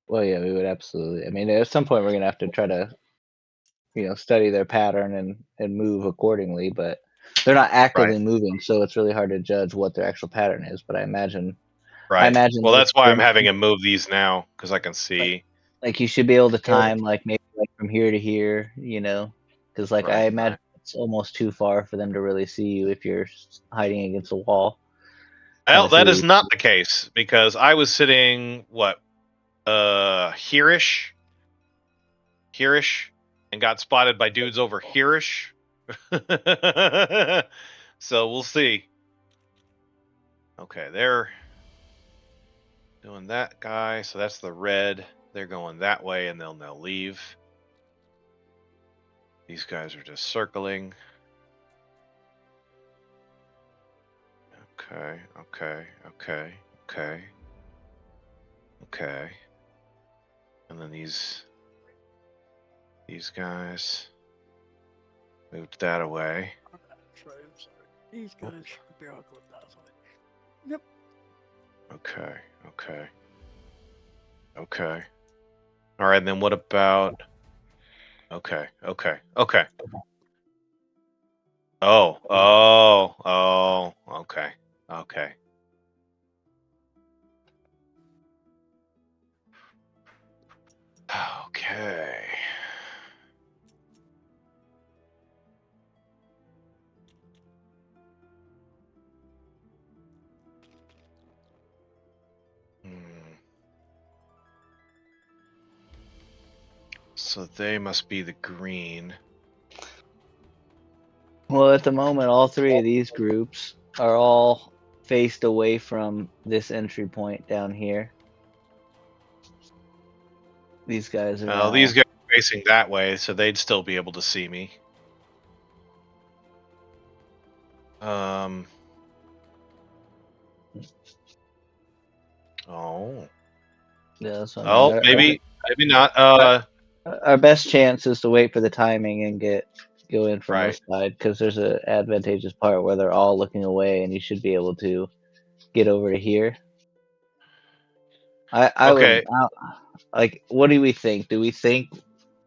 Well, yeah, we would absolutely. I mean, at some point we're gonna have to try to, study their pattern and move accordingly. But they're not actively moving, so it's really hard to judge what their actual pattern is. But I imagine, Right. Well, if, that's why for I'm having instance, him move these now because I can see. like you should be able to time like maybe like from here to here, because like I Right, imagine it's almost too far for them to really see you if you're hiding against a wall. Well, Kinda that see is not the case because I was sitting here-ish, and got spotted by dudes over here-ish. So we'll see. Okay, they're doing that guy, so that's the red. They're going that way, and they'll now leave. These guys are just circling. Okay, okay, okay, okay, okay. And then these guys moved that away. That's right, I'm sorry. These guys should be all good that side. Yep. Okay, okay, okay. All right, then what about? Okay, okay, okay. Oh, oh, oh, okay, okay. Okay. Hmm. So they must be the green. Well, at the moment, all three of these groups are all faced away from this entry point down here. These guys are Oh, now. these guys are facing that way, so they'd still be able to see me. Oh. Yeah, that's what I Oh, mean. maybe not. Our best chance is to wait for the timing and go in from Right. this side, because there's an advantageous part where they're all looking away, and you should be able to get over to here. I would Okay. like. What do we think? Do we think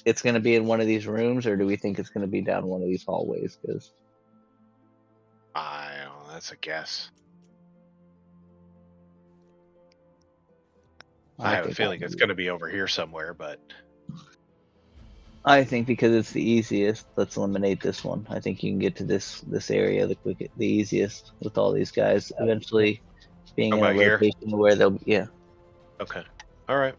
it's going to be in one of these rooms, or do we think it's going to be down one of these hallways? Because I don't know. That's a guess. I have a feeling it's going to be over here somewhere, but I think because it's the easiest, let's eliminate this one. I think you can get to this area the easiest with all these guys. Eventually, being How in a about here? location where they'll Okay. All right.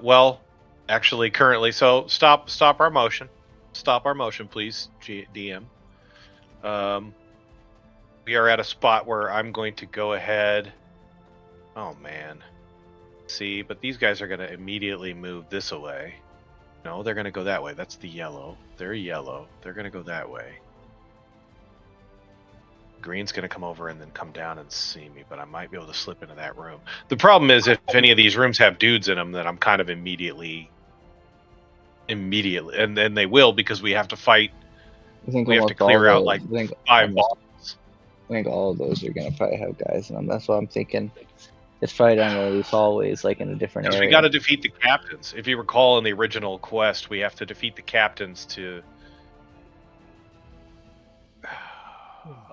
Well, actually, currently, so stop our motion. Stop our motion, please, DM. We are at a spot where I'm going to go ahead. Oh man. See, but these guys are going to immediately move this away. No, they're going to go that way. That's the yellow. They're yellow. They're going to go that way. Green's going to come over and then come down and see me, but I might be able to slip into that room. The problem is if any of these rooms have dudes in them, then I'm kind of immediately, and then they will, because we have to fight. I think We have to almost all clear out those. like I think 5 bosses. all of those are gonna probably have guys in them. That's why I'm thinking it's probably down one of these hallways, like in a different Because area. we got to defeat the captains. If you recall in the original quest, we have to defeat the captains to.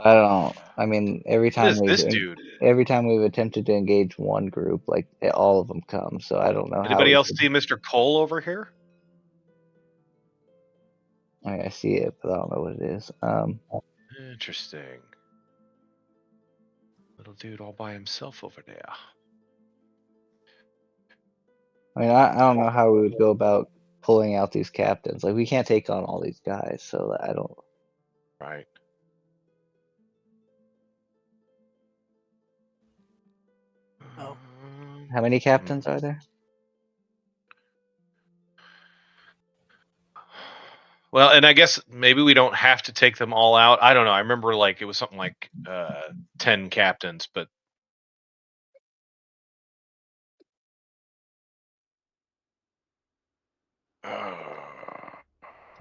I don't. I mean, every time This dude. we've attempted to engage one group, like all of them come. So I don't know how. Anybody else see Mr. Cole over here? I see it, but I don't know what it is. Interesting. Little dude all by himself over there. I mean, I don't know how we would go about pulling out these captains. Like, we can't take on all these guys, so I don't. Right. Oh. How many captains are there? Well, and I guess maybe we don't have to take them all out. I don't know. I remember like it was something like 10 captains, but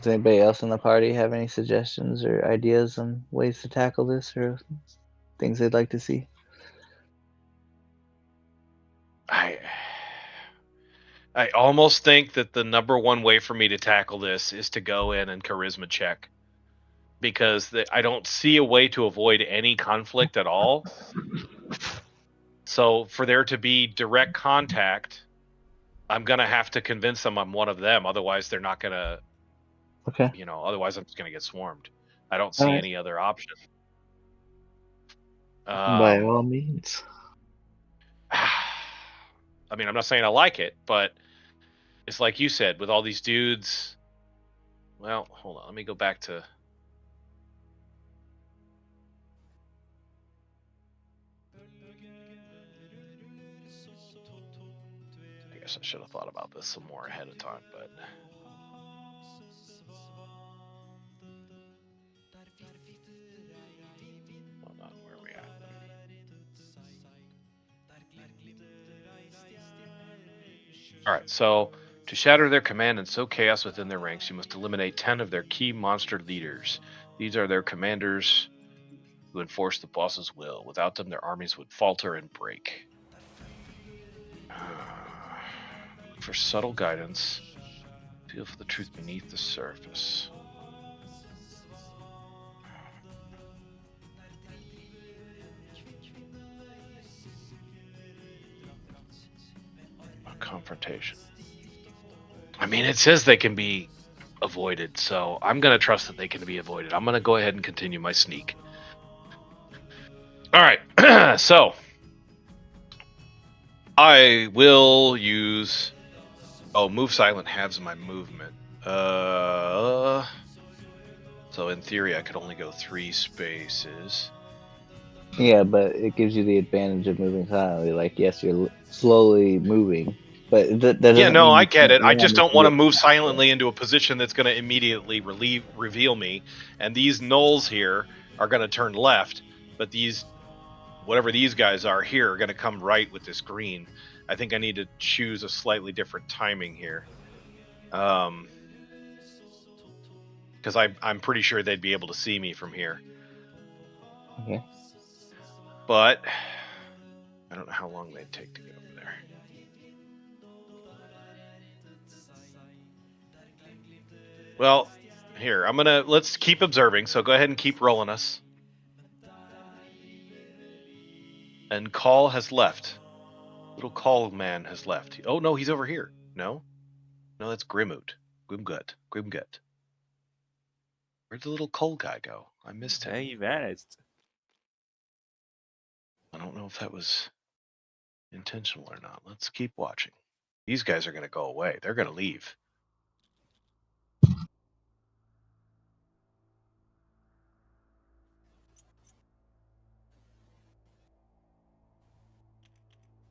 Does anybody else in the party have any suggestions or ideas on ways to tackle this, or things they'd like to see? I almost think that the number one way for me to tackle this is to go in and charisma check, because I don't see a way to avoid any conflict at all. So for there to be direct contact, I'm gonna have to convince them I'm one of them. Otherwise, they're not gonna. Okay. Otherwise I'm just gonna get swarmed. I don't see any other option. By all means. I mean, I'm not saying I like it, but it's like you said, with all these dudes. Well, hold on. Let me go back to. guess I should have thought about this some more ahead of time, but. Well, not where we at. Alright, so to shatter their command and sow chaos within their ranks, you must eliminate 10 of their key monster leaders. These are their commanders who enforce the boss's will. Without them, their armies would falter and break. Look for subtle guidance. Feel for the truth beneath the surface. A confrontation. I mean, it says they can be avoided, so I'm going to trust that they can be avoided. I'm going to go ahead and continue my sneak. All right, so I will use. Oh, move silent halves my movement. So in theory, I could only go 3 spaces. Yeah, but it gives you the advantage of moving silently. Like, yes, you're slowly moving, but that doesn't. Yeah, no, mean I you get can't it. I just don't want to move faster. silently into a position that's going to immediately reveal me. And these gnolls here are going to turn left, but these, whatever these guys are here, are going to come right with this green. I think I need to choose a slightly different timing here. Because I'm pretty sure they'd be able to see me from here. Okay. But I don't know how long they'd take to get over there. Well, here, let's keep observing, so go ahead and keep rolling us. And Call has left. Little Call man has left. Oh, no, he's over here. No? No, that's Grimgut. Grimgut. Where'd the little Cole guy go? I missed him. Hey, he vanished. I don't know if that was intentional or not. Let's keep watching. These guys are going to go away. They're going to leave.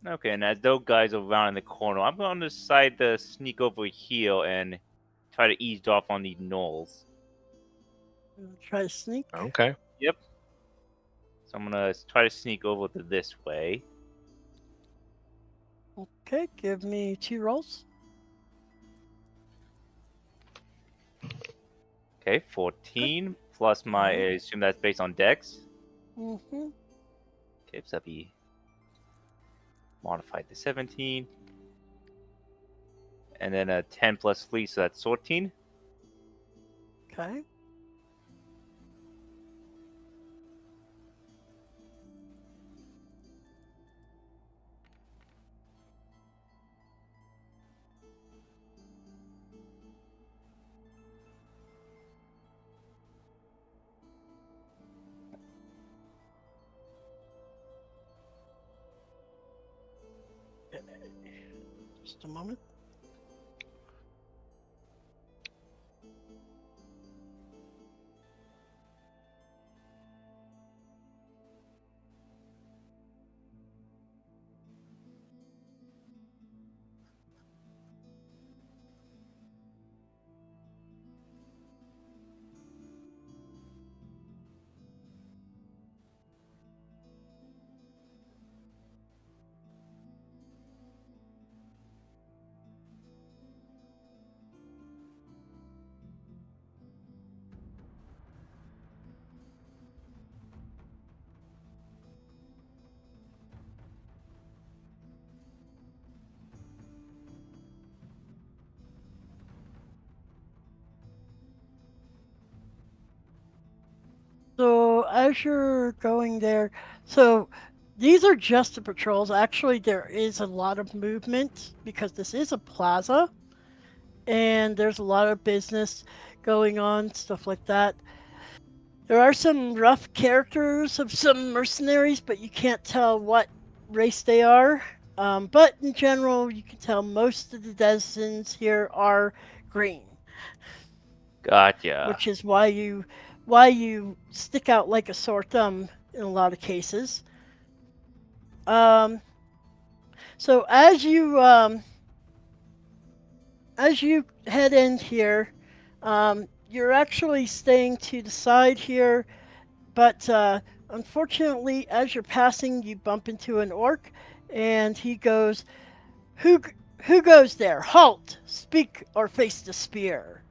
Okay, and as those guys are around in the corner, I'm going to decide to sneak over here and try to ease off on these gnolls. Try to sneak. Okay. Yep. So I'm going to try to sneak over to this way. Okay, give me 2 rolls. Okay, 14 plus my, I assume that's based on dex. Mm-hmm. Okay, so that'd be modified to 17. And then a 10 plus 3, so that's 14. Okay. Just a moment. So as you're going there, so these are just the patrols. Actually, there is a lot of movement because this is a plaza, and there's a lot of business going on, stuff like that. There are some rough characters of some mercenaries, but you can't tell what race they are. But in general, you can tell most of the denizens here are green, Gotcha. which is why you stick out like a sore thumb in a lot of cases. So as you as you head in here, you're actually staying to the side here, but unfortunately, as you're passing, you bump into an orc, and he goes, "Who who goes there? Halt! Speak or face the spear."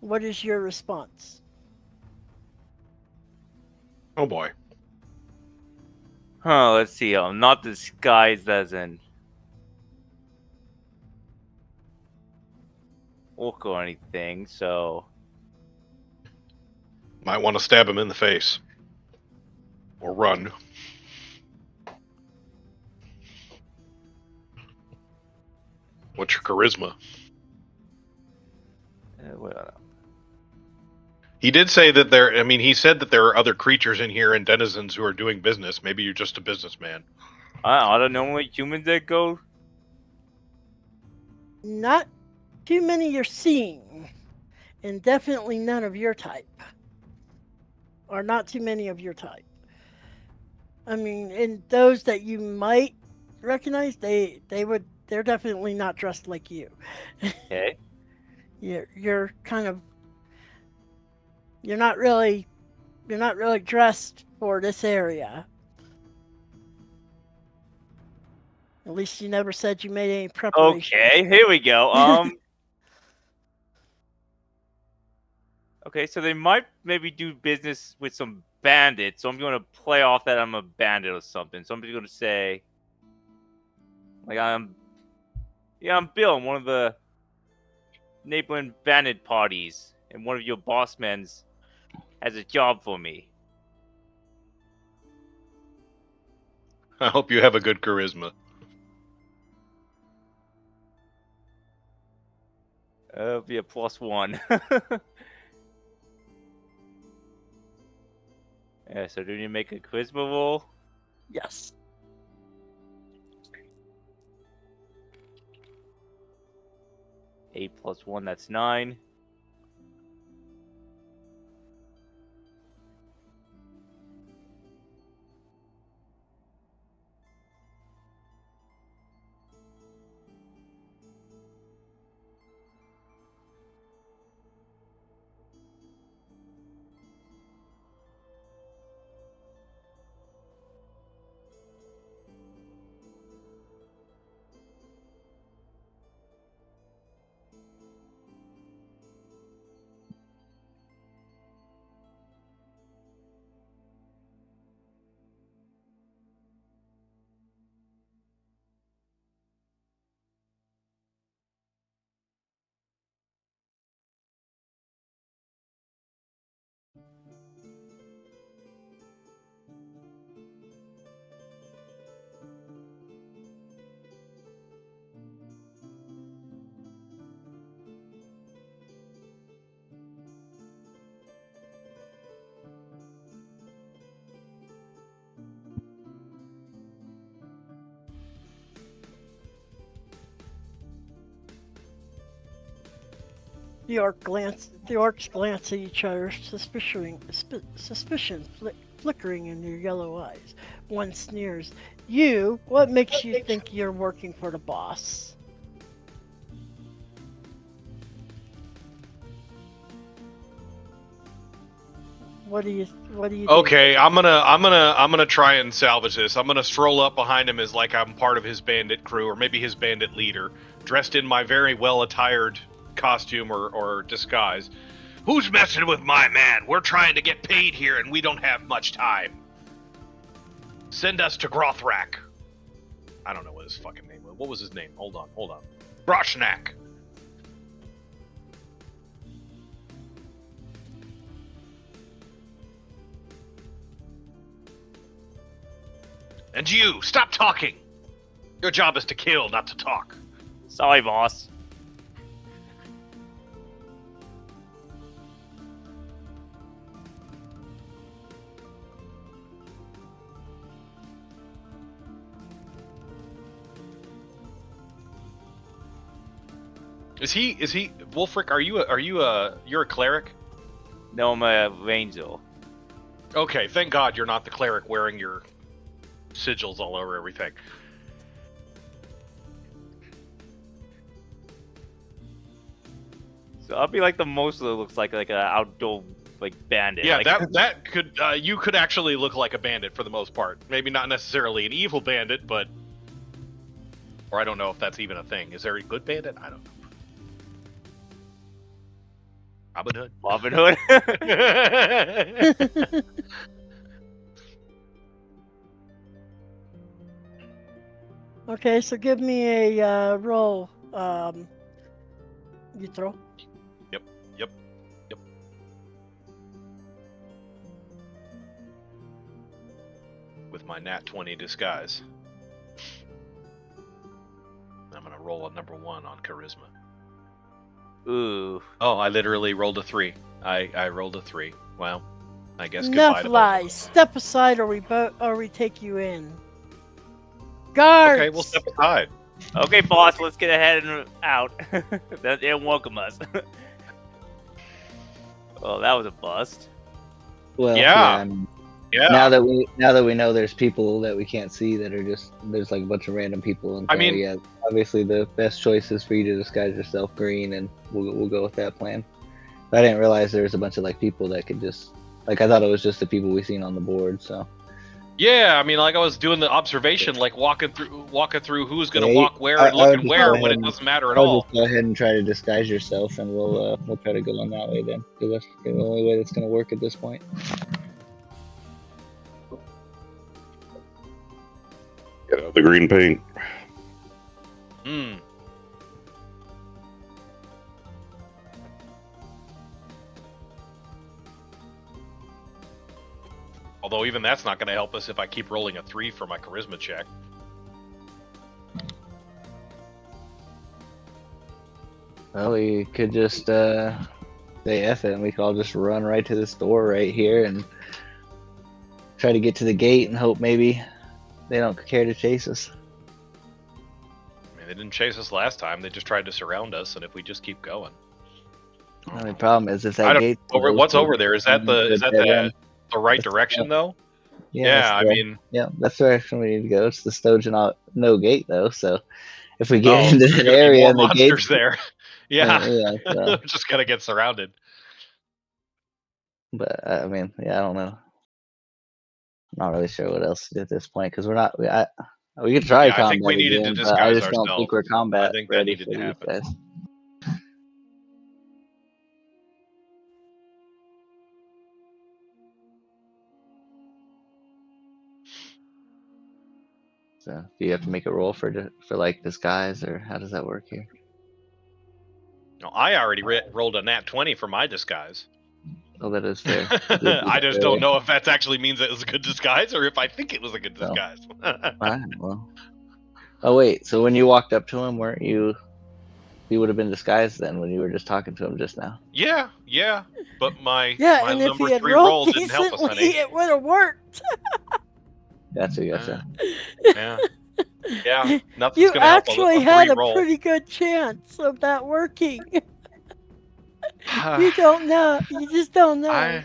What is your response? Oh boy. Huh, let's see. I'm not disguised as an orc or anything, so Might want to stab him in the face. Or run. What's your charisma? well, He did say that there. I mean, he said that there are other creatures in here and denizens who are doing business. Maybe you're just a businessman. I don't know what humans that go. Not too many you're seeing, and definitely none of your type. Or not too many of your type. I mean, and those that you might recognize, they're definitely not dressed like you. Okay. You're kind of you're not really dressed for this area. At least you never said you made any preparation. Okay, here we go. Okay, so they might maybe do business with some bandits. So I'm going to play off that I'm a bandit or something. So I'm just going to say, like, I'm Bill. I'm one of the neighboring bandit parties, and one of your boss men's has a job for me. I hope you have a good charisma. It'll be a +1. Yeah, so do you make a charisma roll? Yes. Eight plus 1, that's 9. The orcs glance at each other, suspicion flickering in their yellow eyes. One sneers, "You? What makes you think you're working for the boss?" What do you do? Okay, I'm gonna try and salvage this. I'm gonna stroll up behind him as like I'm part of his bandit crew, or maybe his bandit leader, dressed in my very well attired costume or disguise. Who's messing with my man? We're trying to get paid here, and we don't have much time. Send us to Grothrak. I don't know what his fucking name was. What was his name? Hold on. Groshnak. And you, stop talking! Your job is to kill, not to talk. Sorry, boss. Is he Wolfric, you're a cleric? No, I'm a ranger. Okay, thank God you're not the cleric wearing your sigils all over everything. I'll be like the most that looks like an outdoor like bandit. Yeah, like, that could you could actually look like a bandit for the most part. Maybe not necessarily an evil bandit, but or I don't know if that's even a thing. Is there a good bandit? I don't know. Robin Hood. Robin Hood. Okay, so give me a roll. You throw. Yep. With my nat 20 disguise. I'm gonna roll a number 1 on charisma. Ooh. Oh, I literally rolled a 3. I rolled a 3. Well, I guess goodbye Enough to both. lies. Step aside, or we take you in. Guards. Okay, we'll step aside. Okay, boss, let's get ahead and out. They'll welcome us. Oh, that was a bust. Well, Yeah. I mean, Yeah. now that we know there's people that we can't see that are just there's like a bunch of random people. And I mean- yeah, obviously the best choice is for you to disguise yourself green, and we'll go with that plan. But I didn't realize there was a bunch of like people that could just I thought it was just the people we seen on the board. So Yeah, I mean, like I was doing the observation, like walking through who's gonna Yeah, walk where I and looking would where go when ahead it and- doesn't matter at I'll all. just go ahead and try to disguise yourself, and we'll try to go on that way then, because that's the only way that's gonna work at this point. Get out the green paint. Hmm. Although even that's not going to help us if I keep rolling a 3 for my charisma check. Well, we could just say F it, and we could all just run right to this door right here and try to get to the gate and hope maybe they don't care to chase us. I mean, they didn't chase us last time. They just tried to surround us, and if we just keep going. The only problem is if I that don't- gate What's over there? Is that the right That's- direction though? Yeah, Yeah, that's I the- mean, yeah, that's the direction we need to go. It's the Stojan no gate though, so if we get oh, into there's that gonna be area more and the monsters gates, there. Yeah, yeah, so, we're just gonna get surrounded. but I mean, yeah, I don't know. I'm not really sure what else to do at this point because we could try Yeah, I combat think we needed to again, but I disguise just don't think ourselves. we're combat I think that ready needed for to these happen. guys. So, do you have to make a roll for like disguise, or how does that work here? No, I already rolled a nat 20 for my disguise. Oh, that is fair. I just don't know if that actually means it was a good disguise or if I think it was a good No. disguise. Alright, well. Oh wait, so when you walked up to him, weren't you? You would have been disguised then when you were just talking to him just now. Yeah, but my Yeah, my and if number he had 3 roll rolled didn't help us decently, any. it would have worked. Gotcha. Yeah, nothing's You gonna help actually a had a roll. pretty good chance of that working. You don't know. You just don't know.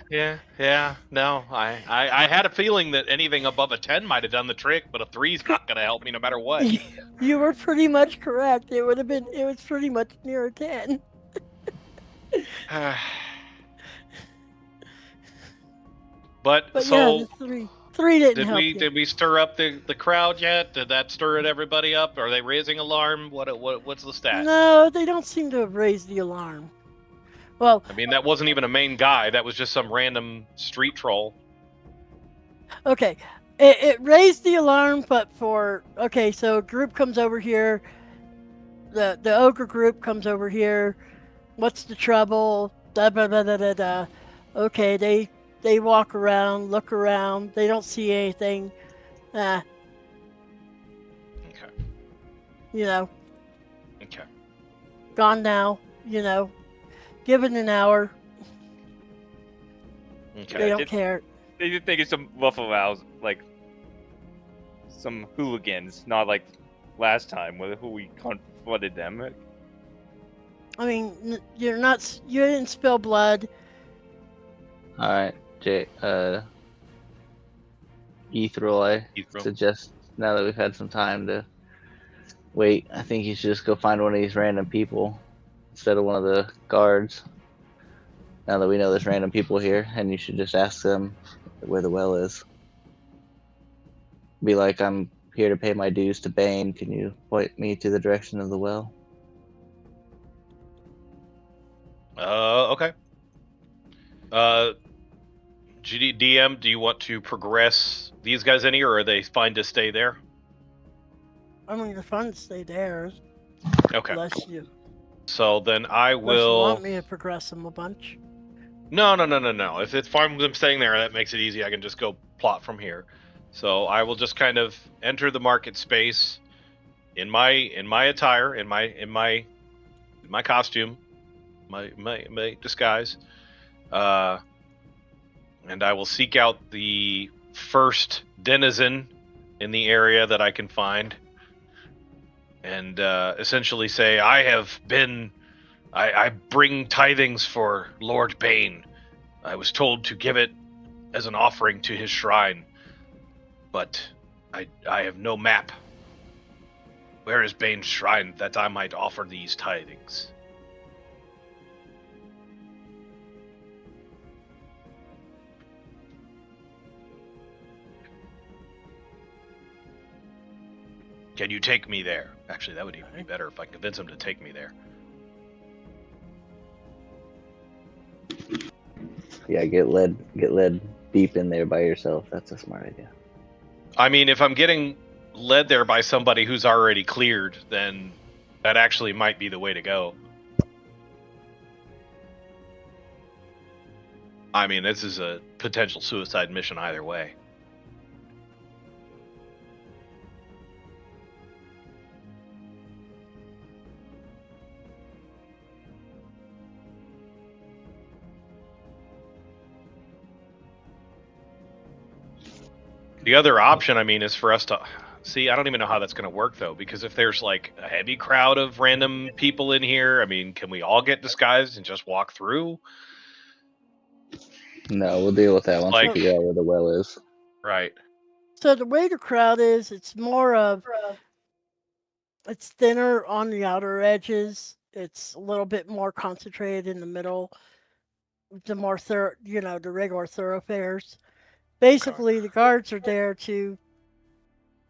No, I had a feeling that anything above a 10 might have done the trick, but a 3's not gonna help me no matter what. You were pretty much correct. It would have been. It was pretty much near a 10. But But so yeah, the 3. 3 didn't help you. did we stir up the crowd yet? Did that stir everybody up? Are they raising alarm? What's the stat? No, they don't seem to have raised the alarm. Well, I mean, that wasn't even a main guy. That was just some random street troll. okay. It raised the alarm, but okay, so a group comes over here. The ogre group comes over here. What's the trouble? Da da da da da da. Okay, they walk around, look around. They don't see anything. Okay. Okay. Okay. Gone now. Give it an hour. Okay. They don't care. They just think it's some Buffalo Owls, like some hooligans, not like last time who we confronted them. I mean, you didn't spill blood. All right, Jay. Ethril, I Ethril. suggest now that we've had some time to wait, I think you should just go find one of these random people, instead of one of the guards. Now that we know there's random people here, and you should just ask them where the well is. Be like, I'm here to pay my dues to Bane. Can you point me to the direction of the well? Okay. DM, do you want to progress these guys any, or are they fine to stay there? I mean, the fun to stay there. Okay. Unless you So then I want will. me to progress them a bunch. No. If it's fine with them staying there, that makes it easy. I can just go plot from here. So I will just kind of enter the market space in my attire, in my costume, my disguise, and I will seek out the first denizen in the area that I can find, and essentially say, I bring tithings for Lord Bane. I was told to give it as an offering to his shrine, but I have no map. Where is Bane's shrine that I might offer these tithings? Can you take me there? Actually, that would even be better if I convince him to take me there. Yeah, get led deep in there by yourself. That's a smart idea. I mean, if I'm getting led there by somebody who's already cleared, then that actually might be the way to go. I mean, this is a potential suicide mission either way. The other option, I mean, is for us to see. I don't even know how that's going to work though, because if there's like a heavy crowd of random people in here, I mean, can we all get disguised and just walk through? No, we'll deal with that once we figure out where the well is. Right. So the way the crowd is, it's more of it's thinner on the outer edges. It's a little bit more concentrated in the middle. The more the regular thoroughfares. Basically, the guards are there to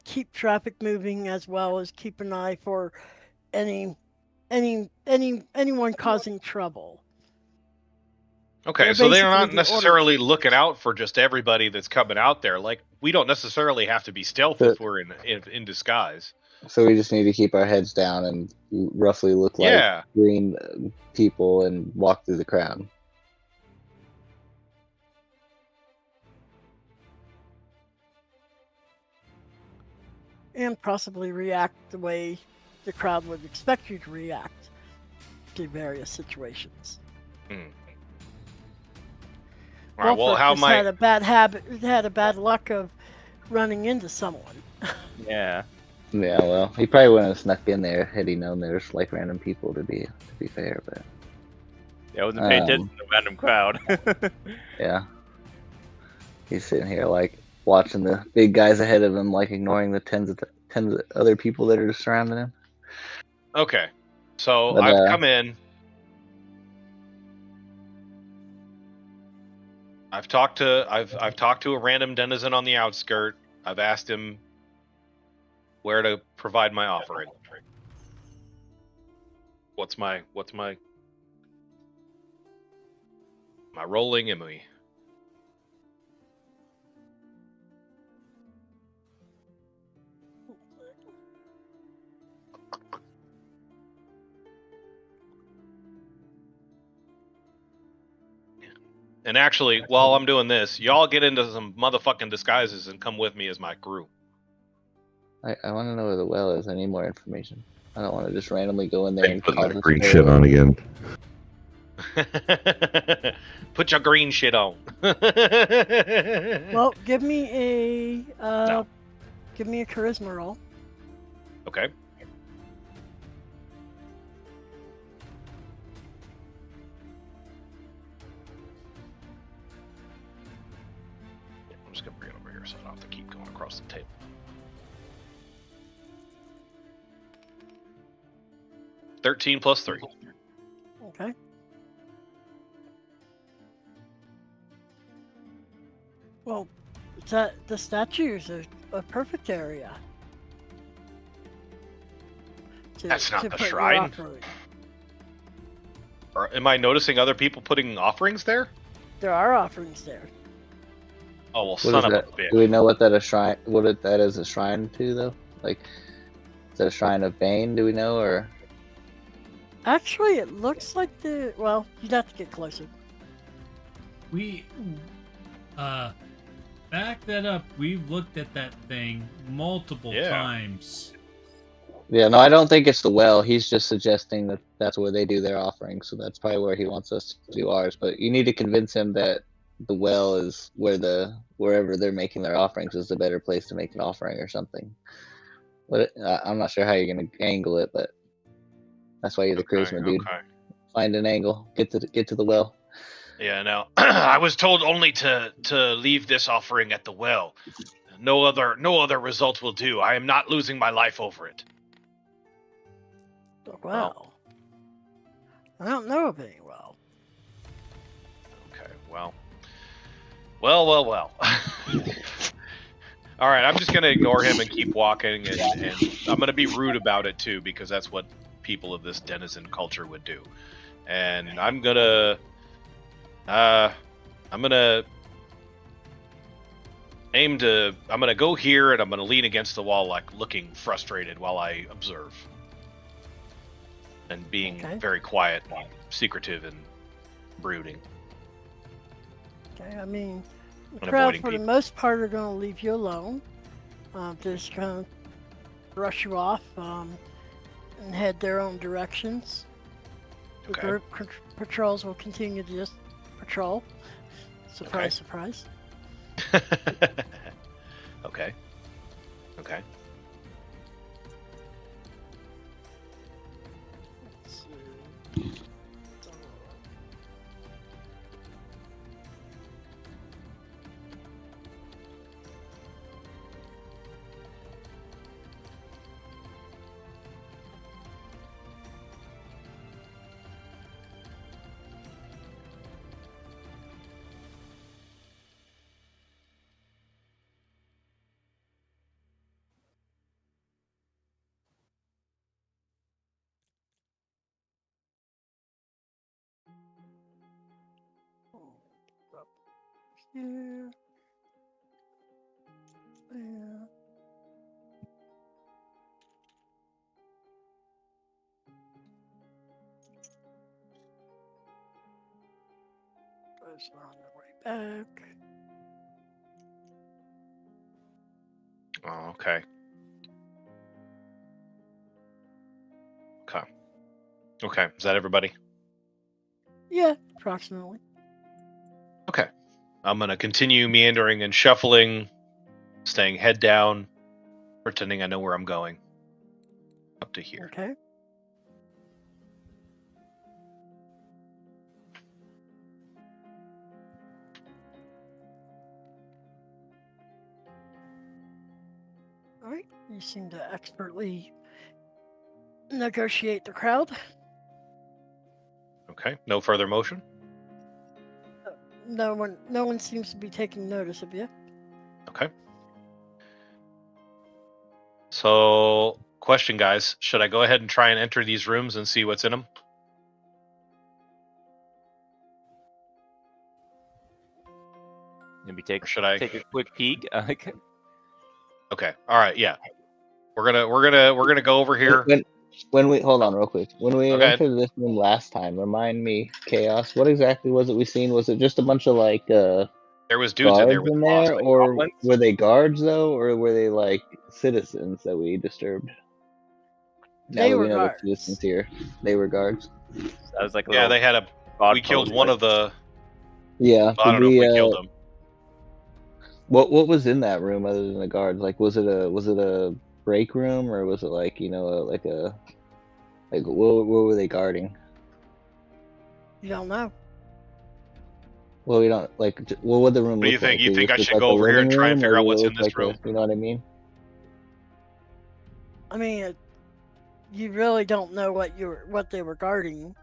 keep traffic moving as well as keep an eye for anyone causing trouble. Okay, so they're not necessarily looking out for just everybody that's coming out there. Like, we don't necessarily have to be stealth if we're in disguise. So we just need to keep our heads down and roughly look like green people and walk through the crowd. And possibly react the way the crowd would expect you to react to various situations. All right, well, how might had a bad luck of running into someone. Yeah. Yeah, well, he probably wouldn't have snuck in there had he known there's like random people to be fair, but yeah, I wasn't paying attention to the random crowd. Yeah. He's sitting here like watching the big guys ahead of him, like ignoring the tens of other people that are surrounding him. Okay, so I've come in. I've talked to a random denizen on the outskirt. I've asked him where to provide my offering. What's my rolling, Emily? And actually, while I'm doing this, y'all get into some motherfucking disguises and come with me as my crew. I want to know where the well is. I need more information. I don't want to just randomly go in there and put cause that green shit on again. Put your green shit on. Well, give me a charisma roll. Okay. I'm just gonna bring it over here so I don't have to keep going across the table. +13. Well, the statues are a perfect area. That's not the put your shrine. offering. Or am I noticing other people putting offerings there? There are offerings there. Oh well, What son is of that? a bitch. Do we know what that a shrine? That is a shrine to though? Like, is that a shrine of Bane? Do we know or? Actually, it looks like well, you'd have to get closer. We back that up. We've looked at that thing multiple Yeah. times. Yeah, no, I don't think it's the well. He's just suggesting that that's where they do their offerings, so that's probably where he wants us to do ours. But you need to convince him that the well is wherever they're making their offerings is the better place to make an offering or something. But I'm not sure how you're gonna angle it, but that's why you're the charisma dude. Okay. Find an angle, get to the well. Yeah. Now, I was told only to leave this offering at the well. No other result will do. I am not losing my life over it. Well, I don't know of any well. Okay. Well. All right. I'm just gonna ignore him and keep walking, and I'm gonna be rude about it too, because that's what people of this denizen culture would do. And I'm gonna I'm gonna go here, and I'm gonna lean against the wall, like looking frustrated while I observe, and being Okay. very quiet and secretive and brooding. Okay, I mean, the And crowd avoiding for the people. most part are going to leave you alone. They're just going to brush you off and head their own directions. The Okay. group patrols will continue to just patrol. Surprise, Okay. surprise. Okay. Okay. Let's see. Up here. There. Guys are on their way back. Oh, okay. Okay. Okay. Is that everybody? Yeah, approximately. Okay. I'm gonna continue meandering and shuffling, staying head down, pretending I know where I'm going. Up to here. Okay. All right. You seem to expertly negotiate the crowd. Okay. No further motion. No one seems to be taking notice of you. Okay. So, question, guys: should I go ahead and try and enter these rooms and see what's in them? Maybe Or should I? take a quick peek. Okay. All right. Yeah. We're gonna go over here. When we hold on real quick, when we Okay. entered this room last time, remind me, Chaos, what exactly was it we seen? Was it just a bunch of like There was dudes guards in there with there, claws. or goblins? were they guards though, or were they like citizens that we disturbed? Now They that were we know the guards. citizens here, they were guards. That was like a Yeah, little they had a. god We killed pose, one right? of the. Yeah. I don't know if we killed them. What was in that room other than the guards? Like, was it a break room, or was it like what were they guarding? You don't know. Well, we don't like. What would the room What do you look think? like? You Did think it I just should look go like a over here and living try and room, figure or out did it what's in look this like room? you know what I mean? I mean, you really don't know what they were guarding.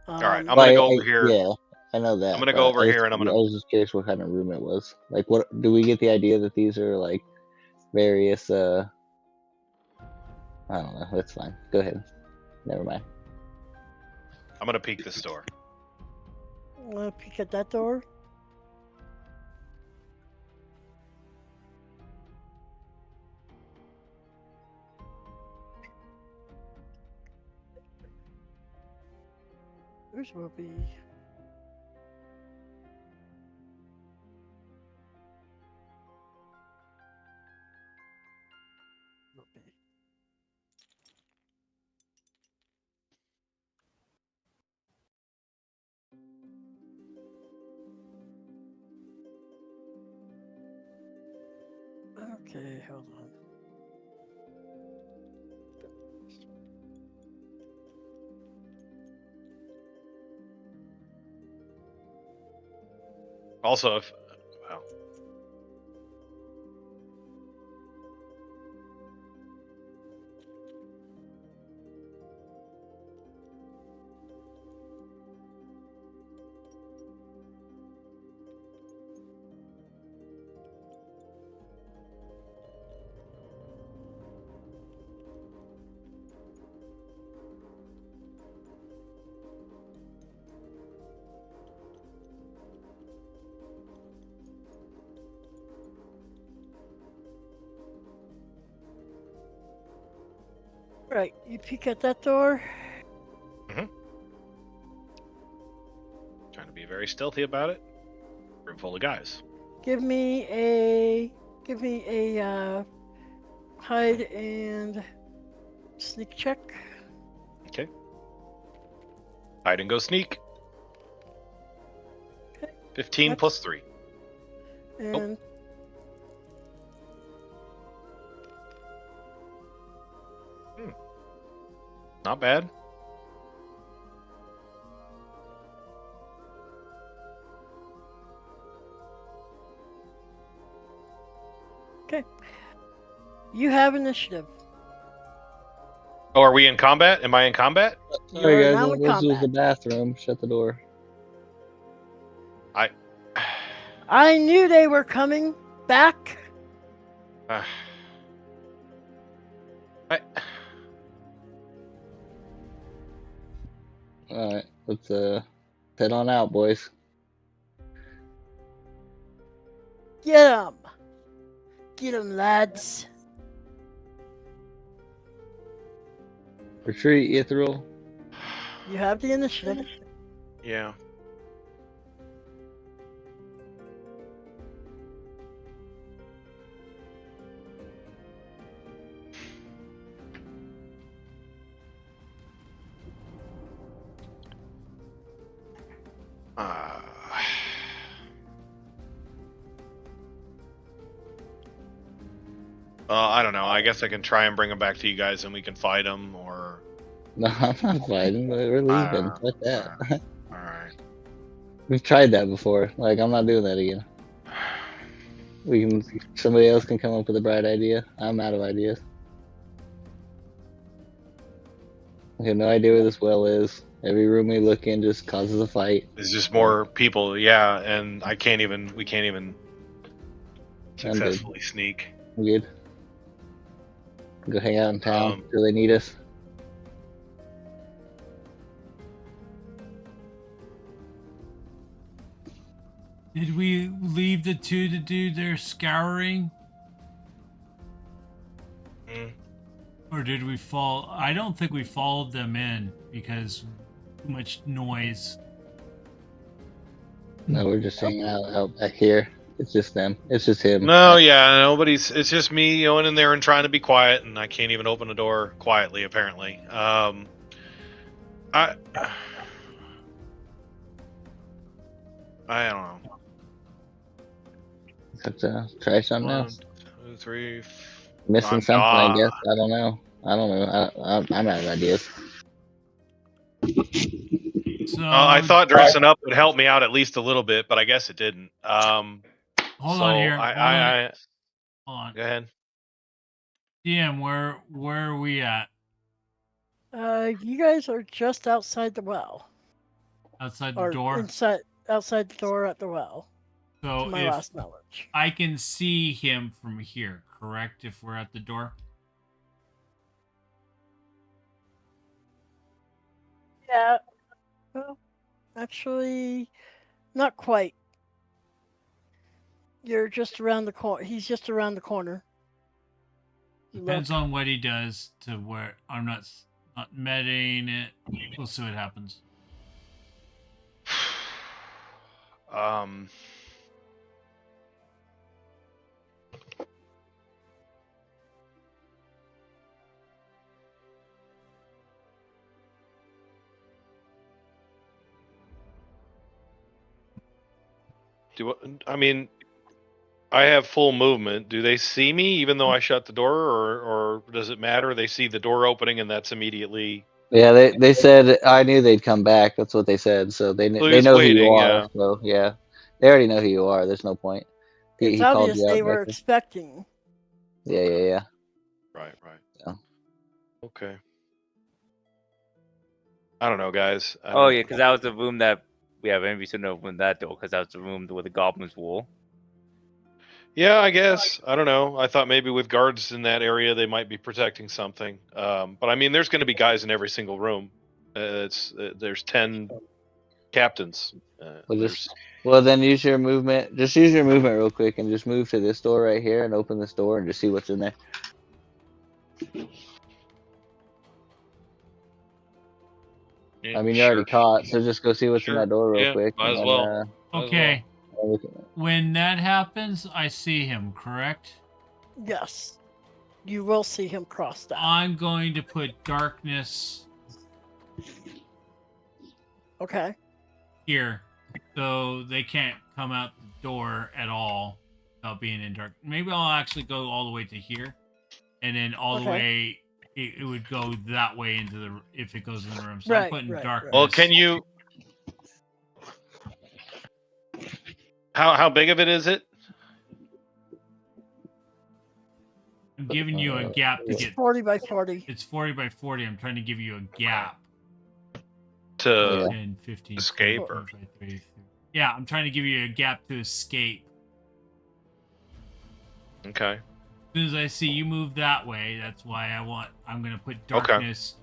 All right, I'm gonna go over here. Yeah. I know that. I'm gonna but go over I here and I'm I gonna. was just curious what kind of room it was. Like, what do we get the idea that these are like various? I don't know. That's fine. Go ahead. Never mind. I'm gonna peek this door. Peek at that door. Yours will be. Will be. Okay, hold on. Also, if well, Right, you peek at that door. trying to be very stealthy about it. Room full of guys. Give me a hide and sneak check. Okay. Hide and go sneak. Okay. 15 That's- plus 3. And Not bad. you have initiative. Oh, are we in combat? Am I in combat? Sorry, You're guys. now in Let's use the combat. bathroom. Shut the door. I knew they were coming back. I All right. Let's head on out, boys. Get 'em. Get 'em, lads. Retreat, Ithril. You have the initiative. yeah. I don't know. I guess I can try and bring them back to you guys, and we can fight them, or. No, I'm not fighting. We're leaving. Uh, Fuck that. All right. We've tried that before. Like, I'm not doing that again. Somebody else can come up with a bright idea. I'm out of ideas. I have no idea where this well is. Every room we look in just causes a fight. There's just more people, yeah, and we can't even I'm good. successfully sneak. I'm good. Go hang out in town till they need us. Did we leave the two to do their scouring? Mm. Or did we fall? I don't think we followed them in because too much noise. No, we're just hanging out back here. It's just them. It's just him. No, yeah, nobody's. It's just me going in there and trying to be quiet, and I can't even open the door quietly. Apparently, I don't know. Have to try something 1, else. 2, 3. Missing I'm something, I not. guess. I don't know. I'm out of ideas. So I thought dressing up would help me out at least a little bit, but I guess it didn't. hold on here. Hold on. Go ahead. DM, where are we at? You guys are just outside the well. Outside the Or door? inside. outside the door at the well. So To my if last knowledge. I can see him from here, correct? If we're at the door? Yeah. Well, actually, not quite. You're just around the corner. He's just around the corner. Depends on what he does to where I'm not meting it. We'll see what happens. I mean, I have full movement. Do they see me even though I shut the door, or does it matter? They see the door opening and that's immediately. Yeah, they said I knew they'd come back. That's what they said. So they So they he's know who you waiting, are. yeah. So yeah, they already know who you are. There's no point. It's He called obvious you out. they were Back there. expecting. Yeah. Right. Yeah. Okay. I don't know, guys. Oh yeah, because that was the room that maybe we shouldn't open that door because that was the room where the goblins were. Yeah, I guess. I don't know. I thought maybe with guards in that area they might be protecting something. But I mean, there's going to be guys in every single room. There's 10 captains. Well, then use your movement. Just use your movement real quick and just move to this door right here and open this door and just see what's in there. I mean, you're already caught, so just go see what's in that door real quick. Might as well. Okay. When that happens, I see him, correct? Yes. You will see him cross that. I'm going to put darkness Okay. here, so they can't come out the door at all without being in dark. Maybe I'll actually go all the way to here, and then all the way it would go that way into the if it goes in the room. So I'm putting darkness. Well, can you? How big of it is it? I'm giving you a gap to It's get 40 by 40. It's 40 by 40. I'm trying to give you a gap to 10, 15, escape 20, 25, 30. Yeah, I'm trying to give you a gap to escape. Okay. As soon as I see you move that way, that's why I'm going to put darkness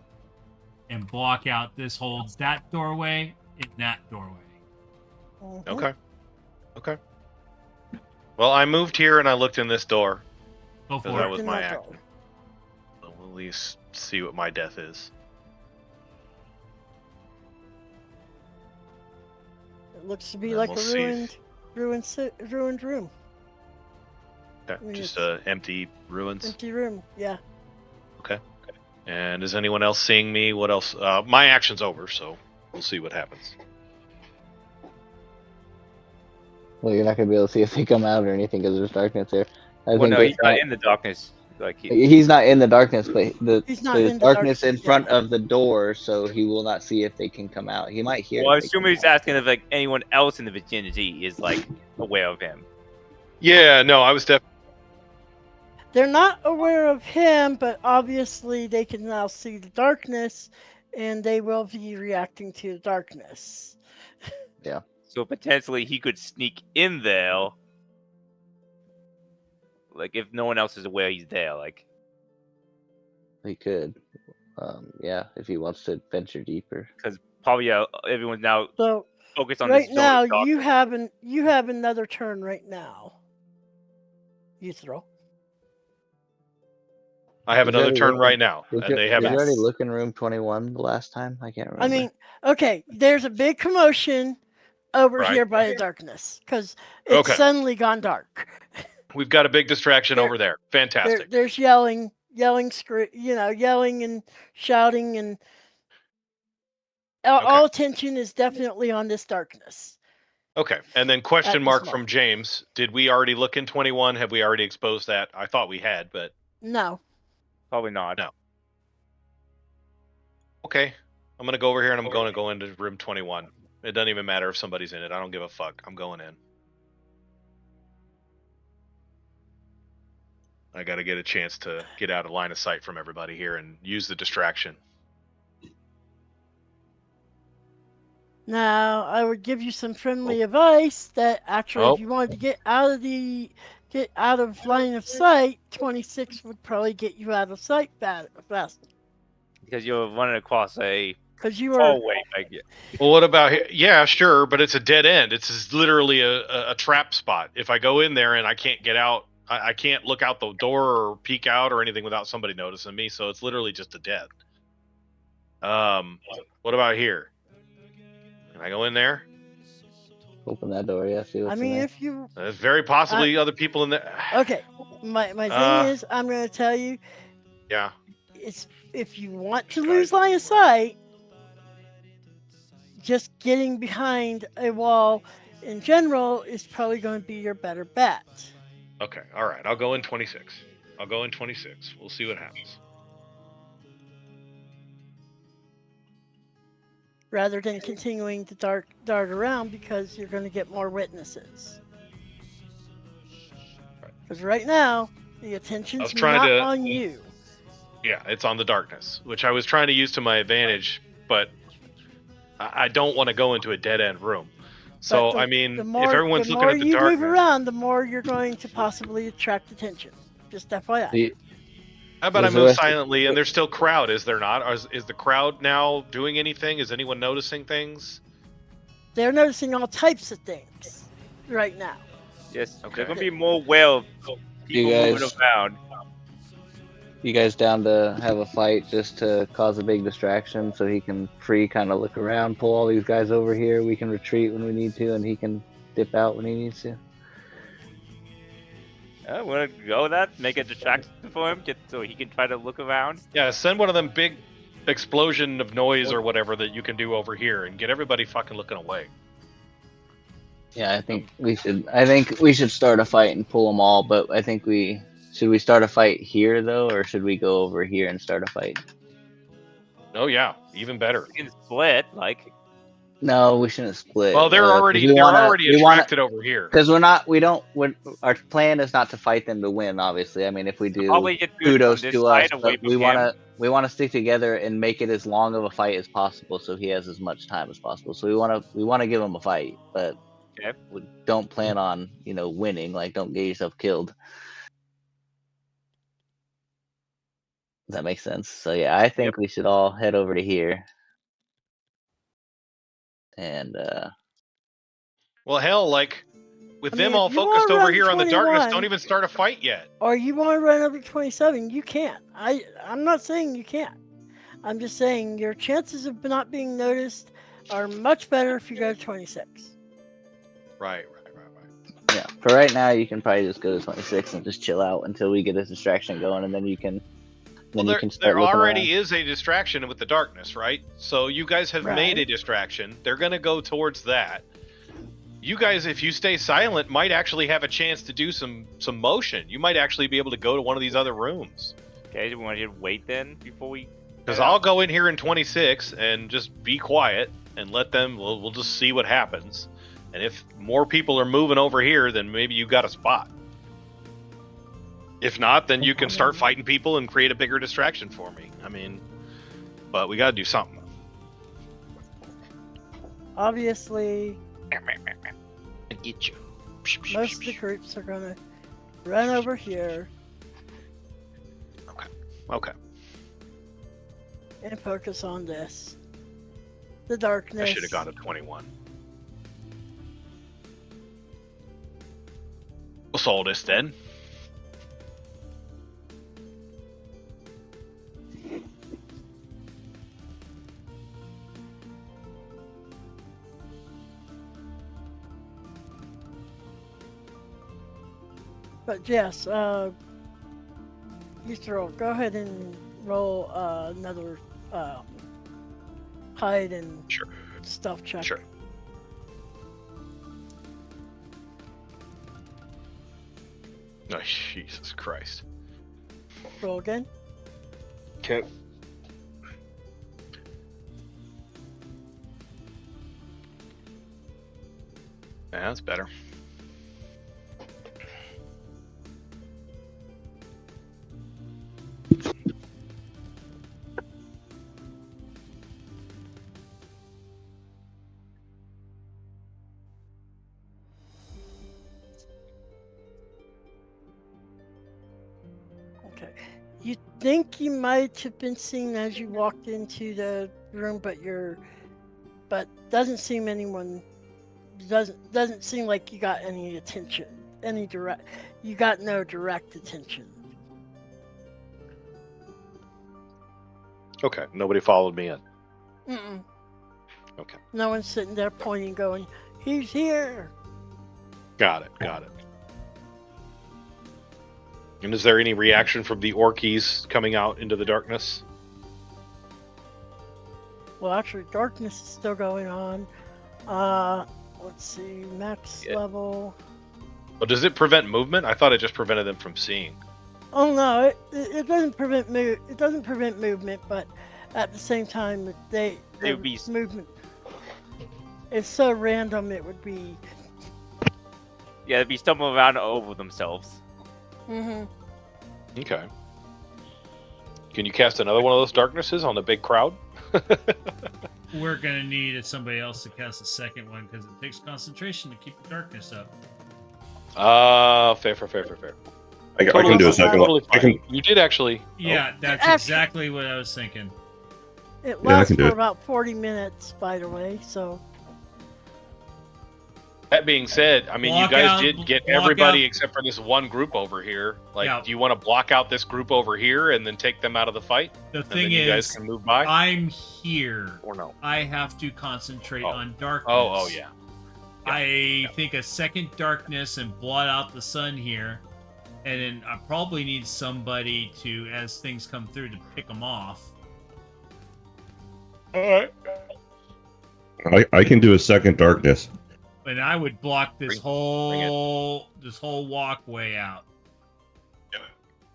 and block out this whole that doorway and that doorway. Okay. Well, I moved here and I looked in this door. Go for it. That was my act. So we'll at least see what my death is. It looks to be like a ruined room. Okay. Just empty ruins. Empty room, yeah. Okay. And is anyone else seeing me? What else? My action's over, so we'll see what happens. Well, you're not gonna be able to see if they come out or anything because there's darkness there. No, he's not in the darkness. Like he's not in the darkness, but there's in darkness in front of the door, so he will not see if they can come out. He might hear. Well, I assume he's asking if like anyone else in the vicinity is like aware of him. Yeah, no, I was definitely. They're not aware of him, but obviously they can now see the darkness, and they will be reacting to the darkness. Yeah. So potentially he could sneak in there. Like if no one else is aware he's there, like he could, yeah, if he wants to venture deeper. Because probably everyone's now focused on right this now. You have another turn right now. You throw. I have another turn right now, and they haven't. Did you already look in room 21 the last time? I can't remember. I mean, okay, there's a big commotion over here by the darkness because it's suddenly gone dark. We've got a big distraction over there. Fantastic. There's yelling and shouting, and all attention is definitely on this darkness. Okay, and then question mark from James. Did we already look in 21? Have we already exposed that? I thought we had, but... No. Probably not. No. Okay, I'm going to go over here and I'm going to go into room 21. It doesn't even matter if somebody's in it. I don't give a fuck. I'm going in. I got to get a chance to get out of line of sight from everybody here and use the distraction. Now, I would give you some friendly advice that actually, Oh. if you wanted to get out of line of sight, 26 would probably get you out of sight faster. Because you're running across a Because you were hallway. Well, what about here? Yeah, sure, but it's a dead end. It's just literally a trap spot. If I go in there and I can't get out, I can't look out the door or peek out or anything without somebody noticing me. So it's literally just a dead. What about here? Can I go in there? Open that door, yeah. See I what's in mean, there. if you There's very possibly other people in there. okay, my thing is, I'm going to tell you, Yeah. it's if you want to lose line of sight, just getting behind a wall in general is probably going to be your better bet. Okay. All right. I'll go in 26. I'll go in 26. We'll see what happens. Rather than continuing to dart around because you're going to get more witnesses. Because right now, the attention's not on you. Yeah, it's on the darkness, which I was trying to use to my advantage, but I don't want to go into a dead end room. So But I mean, the more, if everyone's the looking more at the you darkness, move around, the more you're going to possibly attract attention. Just FYI. how about I Was the move rest- silently? And there's still crowd, is there not? Is the crowd now doing anything? Is anyone noticing things? They're noticing all types of things right now. Yes, Okay. there's gonna be more aware of people moving around. You guys down to have a fight just to cause a big distraction so he can kind of look around, pull all these guys over here. We can retreat when we need to, and he can dip out when he needs to. Wanna go with that? Make a distraction for him, so he can try to look around. Yeah, send one of them big explosion of noise or whatever that you can do over here and get everybody fucking looking away. Yeah, I think we should start a fight and pull them all. But I think should we start a fight here though, or should we go over here and start a fight? Oh yeah, even better. You can split, like. No, we shouldn't split. Well, they're already attracted over here. Because our plan is not to fight them to win. Obviously, I mean, if we do, Probably get good kudos on this to us. side away But from we want to stick together and make it as long of a fight as possible, so he has as much time as possible. So we want to give him a fight, but we don't plan on winning. Like, don't get yourself killed. Does that make sense? So yeah, I think we should all head over to here. And well, hell, like with them all focused over here on the darkness, don't even start a fight yet. Or you want to run over 27, you can't. I'm not saying you can't. I'm just saying your chances of not being noticed are much better if you go to 26. Right. Yeah, for right now, you can probably just go to 26 and just chill out until we get a distraction going, and then you can. There already is a distraction with the darkness, right? So you guys have made a distraction. They're going to go towards that. You guys, if you stay silent, might actually have a chance to do some motion. You might actually be able to go to one of these other rooms. Okay, do we want to wait then before we? Because I'll go in here in 26 and just be quiet and let them. We'll just see what happens. And if more people are moving over here, then maybe you got a spot. If not, then you can start fighting people and create a bigger distraction for me. I mean, but we got to do something. Obviously, I get you. most of the groups are going to run over here. Okay. And focus on this. The darkness. I should have gone to 21. We'll solve this then. But yes, Easter, go ahead and roll another hide and stuff check. Sure. Oh, Jesus Christ. Roll again. Okay. Yeah, that's better. You think you might have been seen as you walked into the room, but doesn't seem anyone. Doesn't seem like you got any attention. You got no direct attention. Okay, nobody followed me in. Mm-mm. Okay, No one's sitting there pointing, going, "He's here." got it. And is there any reaction from the Orkies coming out into the darkness? Well, actually, darkness is still going on. Let's see, max Yeah. level. But does it prevent movement? I thought it just prevented them from seeing. Oh no, it doesn't prevent It doesn't prevent movement, but at the same time, They their would be- movement is so random. It would be. Yeah, they'd be stumbling around over themselves. Mm-hmm. Okay. Can you cast another one of those darknesses on the big crowd? We're gonna need somebody else to cast a second one because it takes concentration to keep the darkness up. Fair. I can do a second one. Totally I fine. can. You did actually. Yeah, that's Actually- exactly what I was thinking. It Yeah, I lasts can do for it. about 40 minutes, by the way. So That being said, I mean, Block you guys out- did get block everybody out- except for this one group over here. Like, Yeah. do you want to block out this group over here and then take them out of the fight? The And thing then you guys is, can move by? I'm here. Or no? I have to concentrate Oh. on darkness. Oh, yeah. I think a second darkness and blot out the sun here, and then I probably need somebody to, as things come through, to pick them off. Alright. I can do a second darkness. And I would block this Bring it. whole walkway out.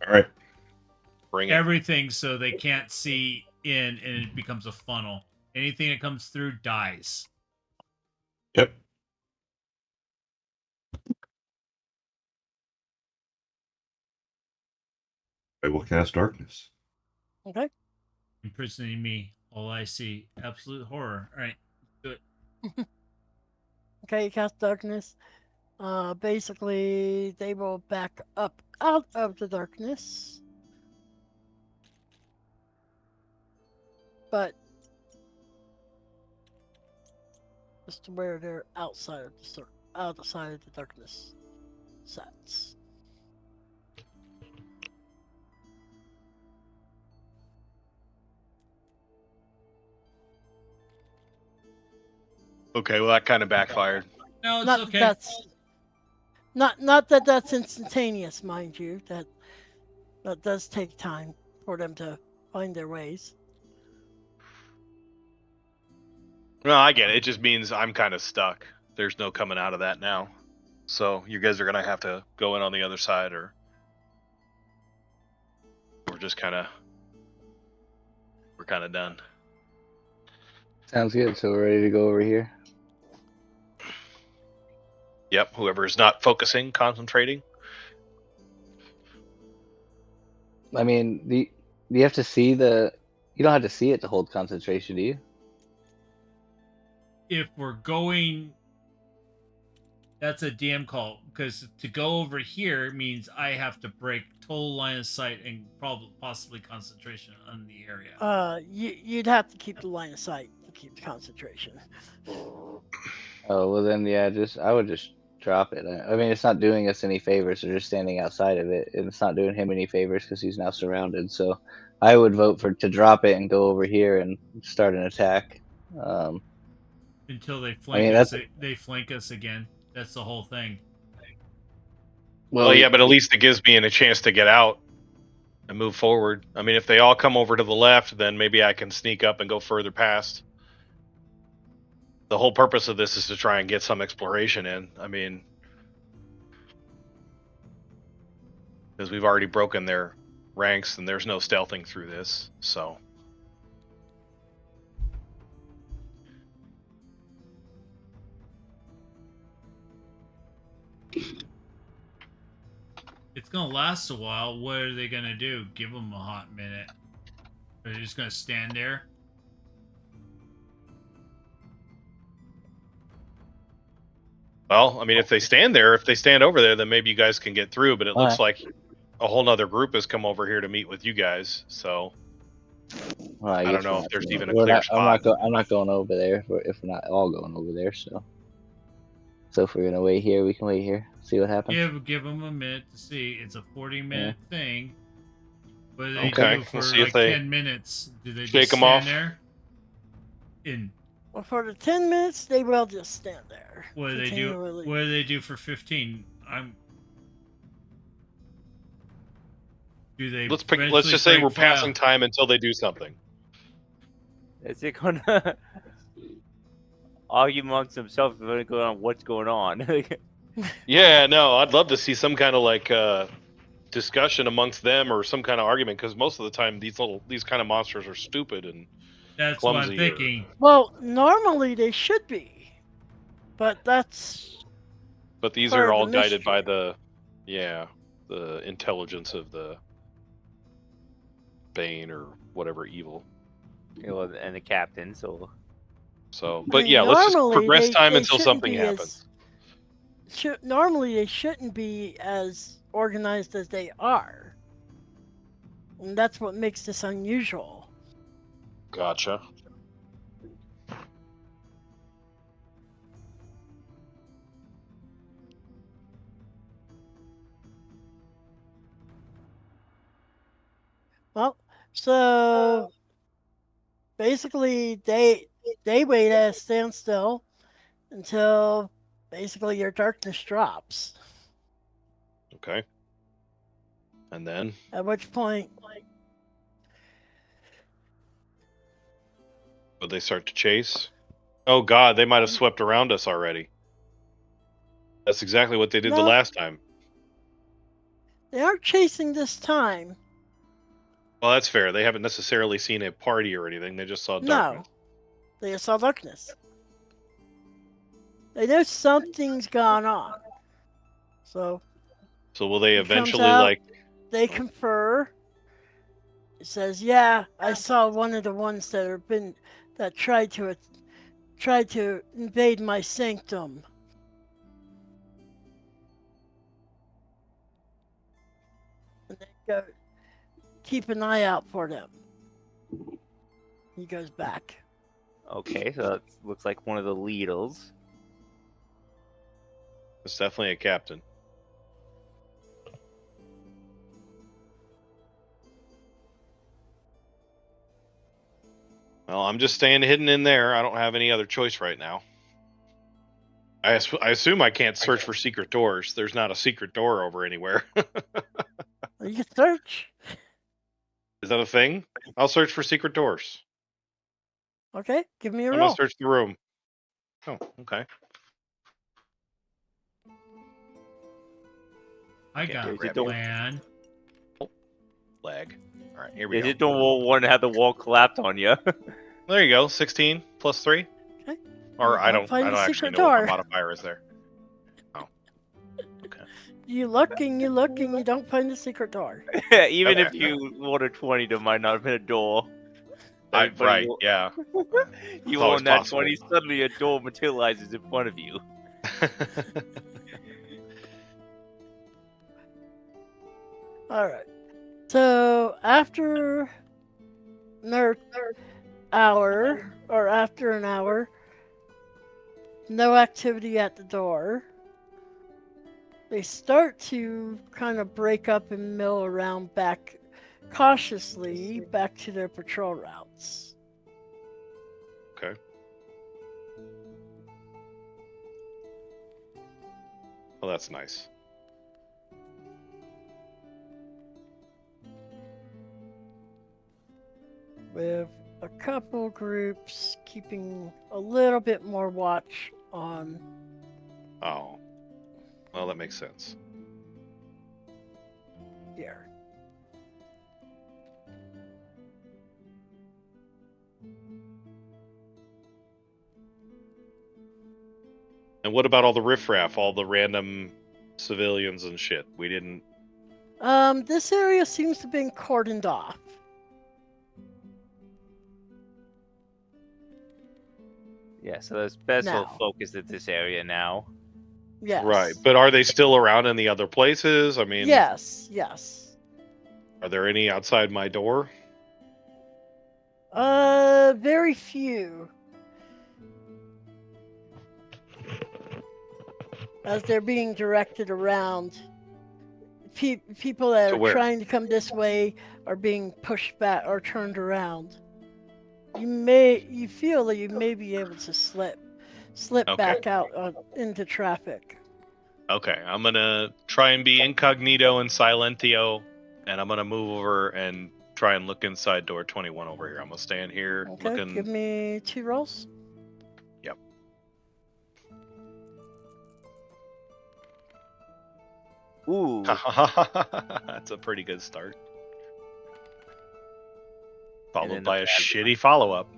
All right. Bring it. Everything so they can't see in, and it becomes a funnel. Anything that comes through dies. Yep. I will cast darkness. okay. Imprisoning me. All I see. Absolute horror. All right. Do it. Okay, you cast darkness. Basically, they will back up out of the darkness. But just to where they're outside of outside of the darkness sets. Okay, well, that kind of backfired. No, it's Not okay. that's not that that's instantaneous, mind you. That does take time for them to find their ways. No, I get it. It just means I'm kind of stuck. There's no coming out of that now. So you guys are going to have to go in on the other side, or we're just kind of... We're kind of done. Sounds good. So we're ready to go over here. Yep, whoever's not focusing, concentrating. I mean, do you have to see the? You don't have to see it to hold concentration, do you? If we're going, that's a DM call, because to go over here means I have to break total line of sight and possibly concentration on the area. You'd have to keep the line of sight to keep the concentration. Oh well, then yeah, I would just drop it. I mean, it's not doing us any favors. We're just standing outside of it, and it's not doing him any favors because he's now surrounded. So, I would vote to drop it and go over here and start an attack. Until they flank mean, us, they flank us again. That's the whole thing. Well, yeah, but at least it gives me a chance to get out and move forward. I mean, if they all come over to the left, then maybe I can sneak up and go further past. The whole purpose of this is to try and get some exploration in. I mean, because we've already broken their ranks and there's no stealthing through this, so... It's gonna last a while. What are they gonna do? Give them a hot minute? Are they just gonna stand there? Well, I mean, if they stand over there, then maybe you guys can get through, but it looks like a whole nother group has come over here to meet with you guys. So Well, I don't guess know we're if not there's going- even a we're clear not- spot. I'm not going over there if we're not all going over there. So if we're gonna wait here, we can wait here. See what happens. Give them a minute to see. It's a 40-minute thing. What do they Okay, do we'll for see if like they 10 minutes? Do they shake just 'em stand off. there? Well, for the 10 minutes, they will just stand there. What do they do? continually. What do they do for 15? Do they Let's eventually just say break we're file? passing time until they do something. Is it gonna argue amongst themselves on what's going on? Yeah, no, I'd love to see some kind of like discussion amongst them or some kind of argument, because most of the time these kind of monsters are stupid and That's what I'm clumsy. thinking. Well, normally they should be, but that's But these part are of all the guided by mystery. the intelligence of the Bane or whatever evil. And the captain. So So, I but mean, yeah, let's just normally progress time they until shouldn't something be happens. normally they shouldn't be as organized as they are, and that's what makes this unusual. Gotcha. Well, so basically they wait at a standstill until basically your darkness drops. Okay. And then At which point, would they start to chase? Oh God, they might have swept around us already. That's exactly what they did the No. last time. they aren't chasing this time. Well, that's fair. They haven't necessarily seen a party or anything. They just saw darkness. No, they just saw darkness. They know something's gone on. So So will they he comes eventually out, like? they confer. It says, "Yeah, I saw one of the ones that tried to invade my sanctum." And they go, "Keep an eye out for them." He goes back. okay, so that looks like one of the leaders. It's definitely a captain. Well, I'm just staying hidden in there. I don't have any other choice right now. I assume I can't search for secret doors. There's not a secret door over anywhere. You can search. Is that a thing? I'll search for secret doors. Okay, give me a I'm gonna roll. search the room. Oh, okay. I Can't got do a it, grab plan. Lag. All right, here we Is go. it the one that had the wall collapsed on you? There you go. 16 plus 3. Okay. Or You I don't don't find the actually secret know what door. the modifier is there. Oh. Okay. You look and you look and you don't find the secret door. Even Okay. if you rolled a 20, there might not have been a door. But Right, you, yeah. you always roll that possible. 20, suddenly a door materializes in front of you. All right. So after another hour, or after an hour, no activity at the door. They start to kind of break up and mill around back cautiously back to their patrol routes. Okay. Well, that's nice. With a couple groups keeping a little bit more watch on. Oh. Well, that makes sense. Here. And what about all the riffraff, all the random civilians and shit? We didn't. This area seems to have been cordoned off. Yeah, so there's special Now. focus at this area now. Yes. Right. But are they still around in the other places? I mean. Yes. Are there any outside my door? Very few. As they're being directed around. People that To are where? trying to come this way are being pushed back or turned around. You feel that you may be able to slip Okay. back out into traffic. Okay, I'm gonna try and be incognito and silentio, and I'm gonna move over and try and look inside door 21 over here. I'm gonna stand here Okay, looking. give me 2 rolls. Yep. Ooh. That's a pretty good start. Followed then by the a bad shitty follow-up.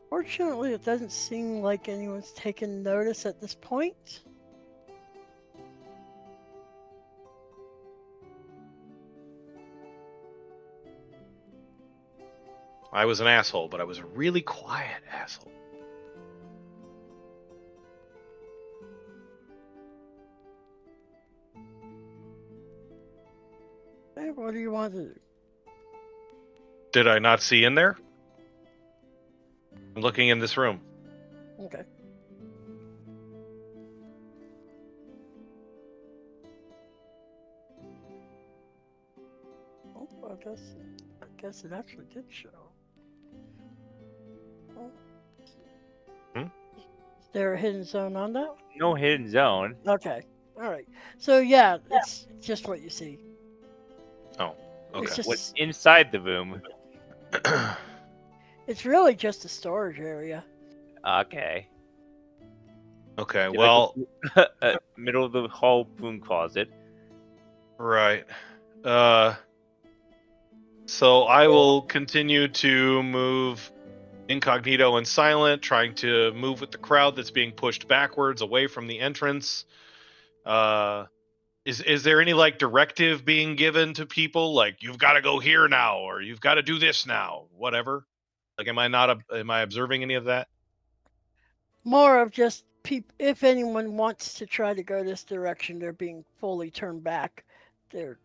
Fortunately, it doesn't seem like anyone's taken notice at this point. I was an asshole, but I was a really quiet asshole. Hey, what do you want to do? Did I not see in there? I'm looking in this room. Okay. Oh, I guess it actually did show. Oh. Hmm? Is there a hidden zone on that? No hidden zone. Okay. All right. So yeah, it's just what you see. Oh, It's okay. just What's inside the room? it's really just a storage area. Okay. Okay, Did I well, go to- middle of the hall broom closet. right. So I will continue to move incognito and silent, trying to move with the crowd that's being pushed backwards away from the entrance. Is there any like directive being given to people, like you've got to go here now or you've got to do this now, whatever? Like, am I observing any of that? More of just if anyone wants to try to go this direction, they're being fully turned back. They're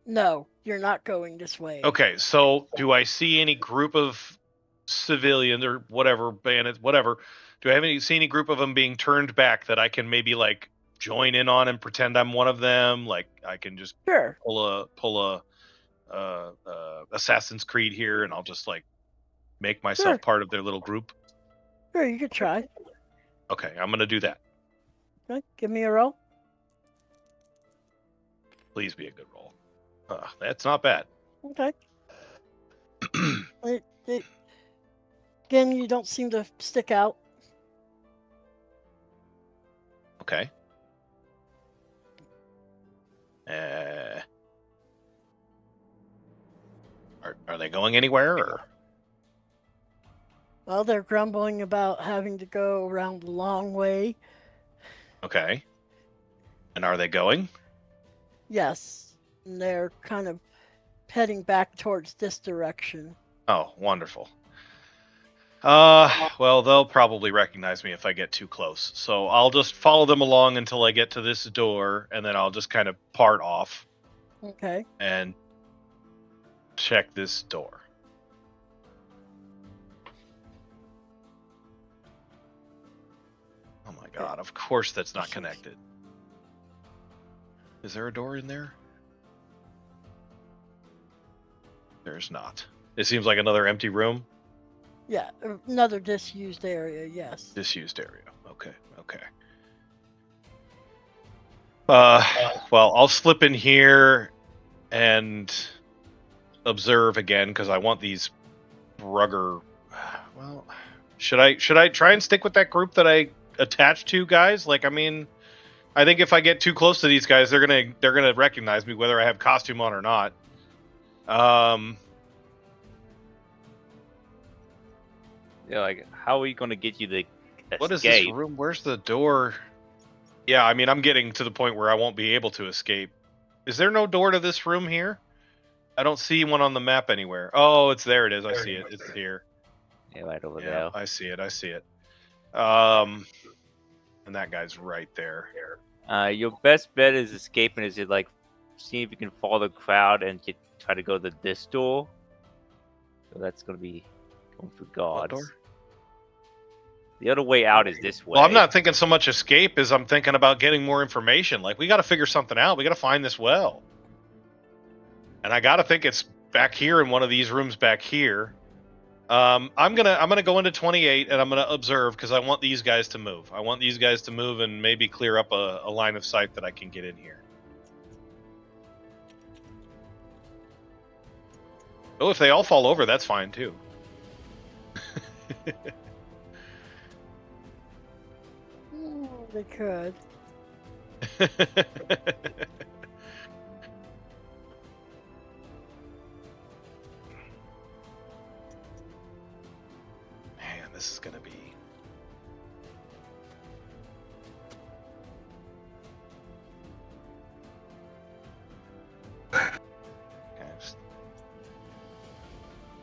no, you're not going this way. Okay, so do I see any group of civilians or whatever bandits, whatever? Do I see any group of them being turned back that I can maybe like join in on and pretend I'm one of them? Like I can just Sure. pull a Assassin's Creed here, and I'll just like make myself Sure. part of their little group. Sure, you could try. Okay, I'm gonna do that. Okay, give me a roll. Please be a good roll. That's not bad. Okay. Again, you don't seem to stick out. Okay. Are they going anywhere? Or? Well, they're grumbling about having to go around the long way. Okay. And are they going? Yes, and they're kind of heading back towards this direction. Oh, wonderful. Well, they'll probably recognize me if I get too close. So I'll just follow them along until I get to this door, and then I'll just kind of part off Okay. and check this door. Oh my god, of course that's not connected. Is there a door in there? There's not. It seems like another empty room. Yeah, another disused area, yes. Disused area. Okay. Well, I'll slip in here and observe again because I want these Brugger. Well, should I try and stick with that group that I attached to, guys? Like, I mean, I think if I get too close to these guys, they're gonna recognize me whether I have costume on or not. Yeah, like how are we gonna get you to escape? What is this room? Where's the door? Yeah, I mean, I'm getting to the point where I won't be able to escape. Is there no door to this room here? I don't see one on the map anywhere. Oh, it's there. It is. I see it. It's here. Yeah, right over Yeah, there. I see it. And that guy's right there. Your best bet is escaping. Is it like seeing if you can follow the crowd and try to go to this door? So that's gonna be going for What gods. door? The other way out is this way. Well, I'm not thinking so much escape as I'm thinking about getting more information. Like, we got to figure something out. We got to find this well. And I got to think it's back here in one of these rooms back here. I'm gonna go into 28 and I'm gonna observe because I want these guys to move. I want these guys to move and maybe clear up a line of sight that I can get in here. Oh, if they all fall over, that's fine too. They could. Man, this is gonna be. Okay,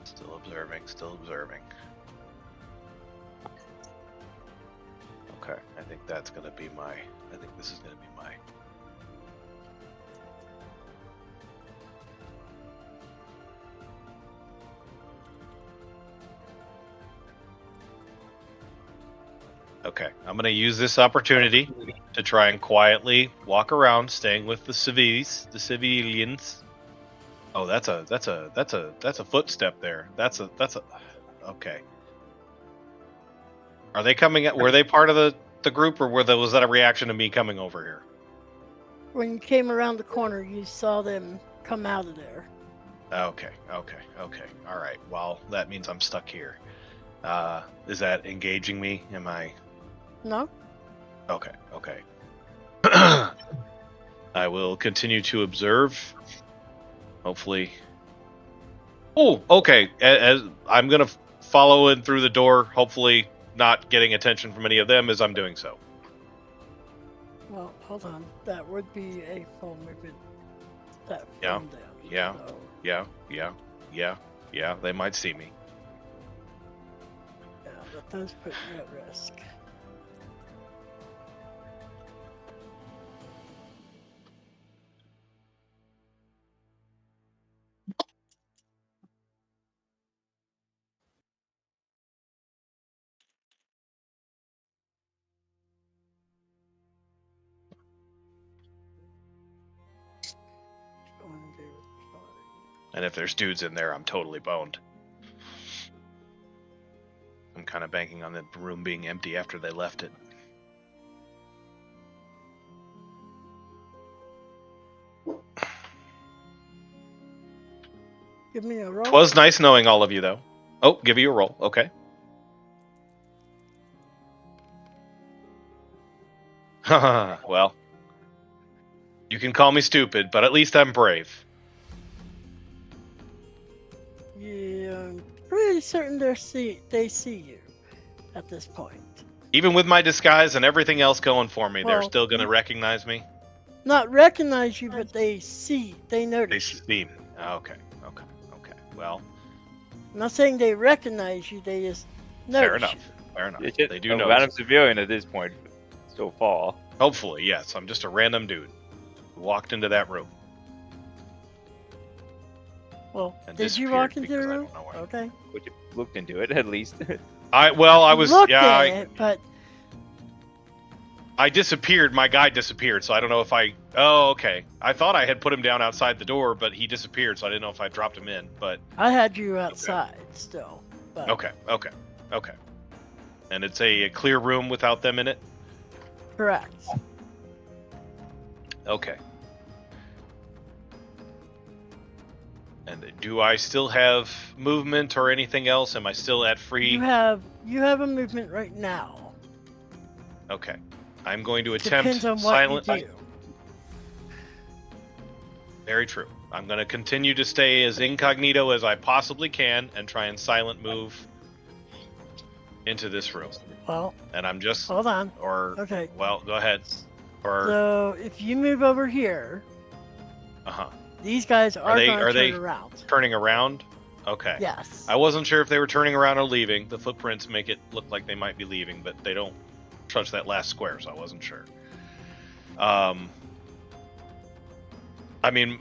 still observing, still observing. Okay, I think that's gonna be my. I think this is gonna be my. Okay, I'm gonna use this opportunity to try and quietly walk around, staying with the civilians. Oh, that's a footstep there. That's a. Okay. Are they coming? Were they part of the group, or was that a reaction to me coming over here? When you came around the corner, you saw them come out of there. Okay. All right. Well, that means I'm stuck here. Is that engaging me? Am I? No? Okay. I will continue to observe. Hopefully. Oh, okay. As I'm gonna follow in through the door. Hopefully, not getting attention from any of them as I'm doing so. Well, hold on. That would be a full movement. That Yeah, from them. yeah. So, Yeah. They might see me. yeah, that does put you at risk. And if there's dudes in there, I'm totally boned. I'm kind of banking on the room being empty after they left it. Give me a roll. 'Twas nice knowing all of you, though. Oh, give you a roll. Okay. Well, you can call me stupid, but at least I'm brave. Yeah, I'm pretty certain they see you at this point. Even with my disguise and everything else going for me, they're Well, still going to recognize me? Not recognize you, but they They notice you. see me. Okay. Well, I'm not saying they recognize you, they just notice fair enough. you. Fair enough. It's just They do a know. random civilian at this point so far. Hopefully, yes. I'm just a random dude who walked into that room. Well, And did you walk disappeared into the because I room? don't know where. Okay. But you looked into it at least. I was Looked yeah. at it, but I disappeared. My guy disappeared, so I don't know if I. Oh, okay. I thought I had put him down outside the door, but he disappeared, so I didn't know if I dropped him in. But I had you outside still. But okay. And it's a clear room without them in it. correct. Okay. And do I still have movement or anything else? Am I still at free? You have a movement right now. Okay. I'm going to attempt Depends on what silent. you do. Very true. I'm going to continue to stay as incognito as I possibly can and try and silent move into this room. Well, And I'm just hold on. or Okay. well, go ahead. Or So if you move over here, uh-huh. these guys are they- going are to they- turn around. Turning around? Okay. Yes. I wasn't sure if they were turning around or leaving. The footprints make it look like they might be leaving, but they don't touch that last square, so I wasn't sure. I mean,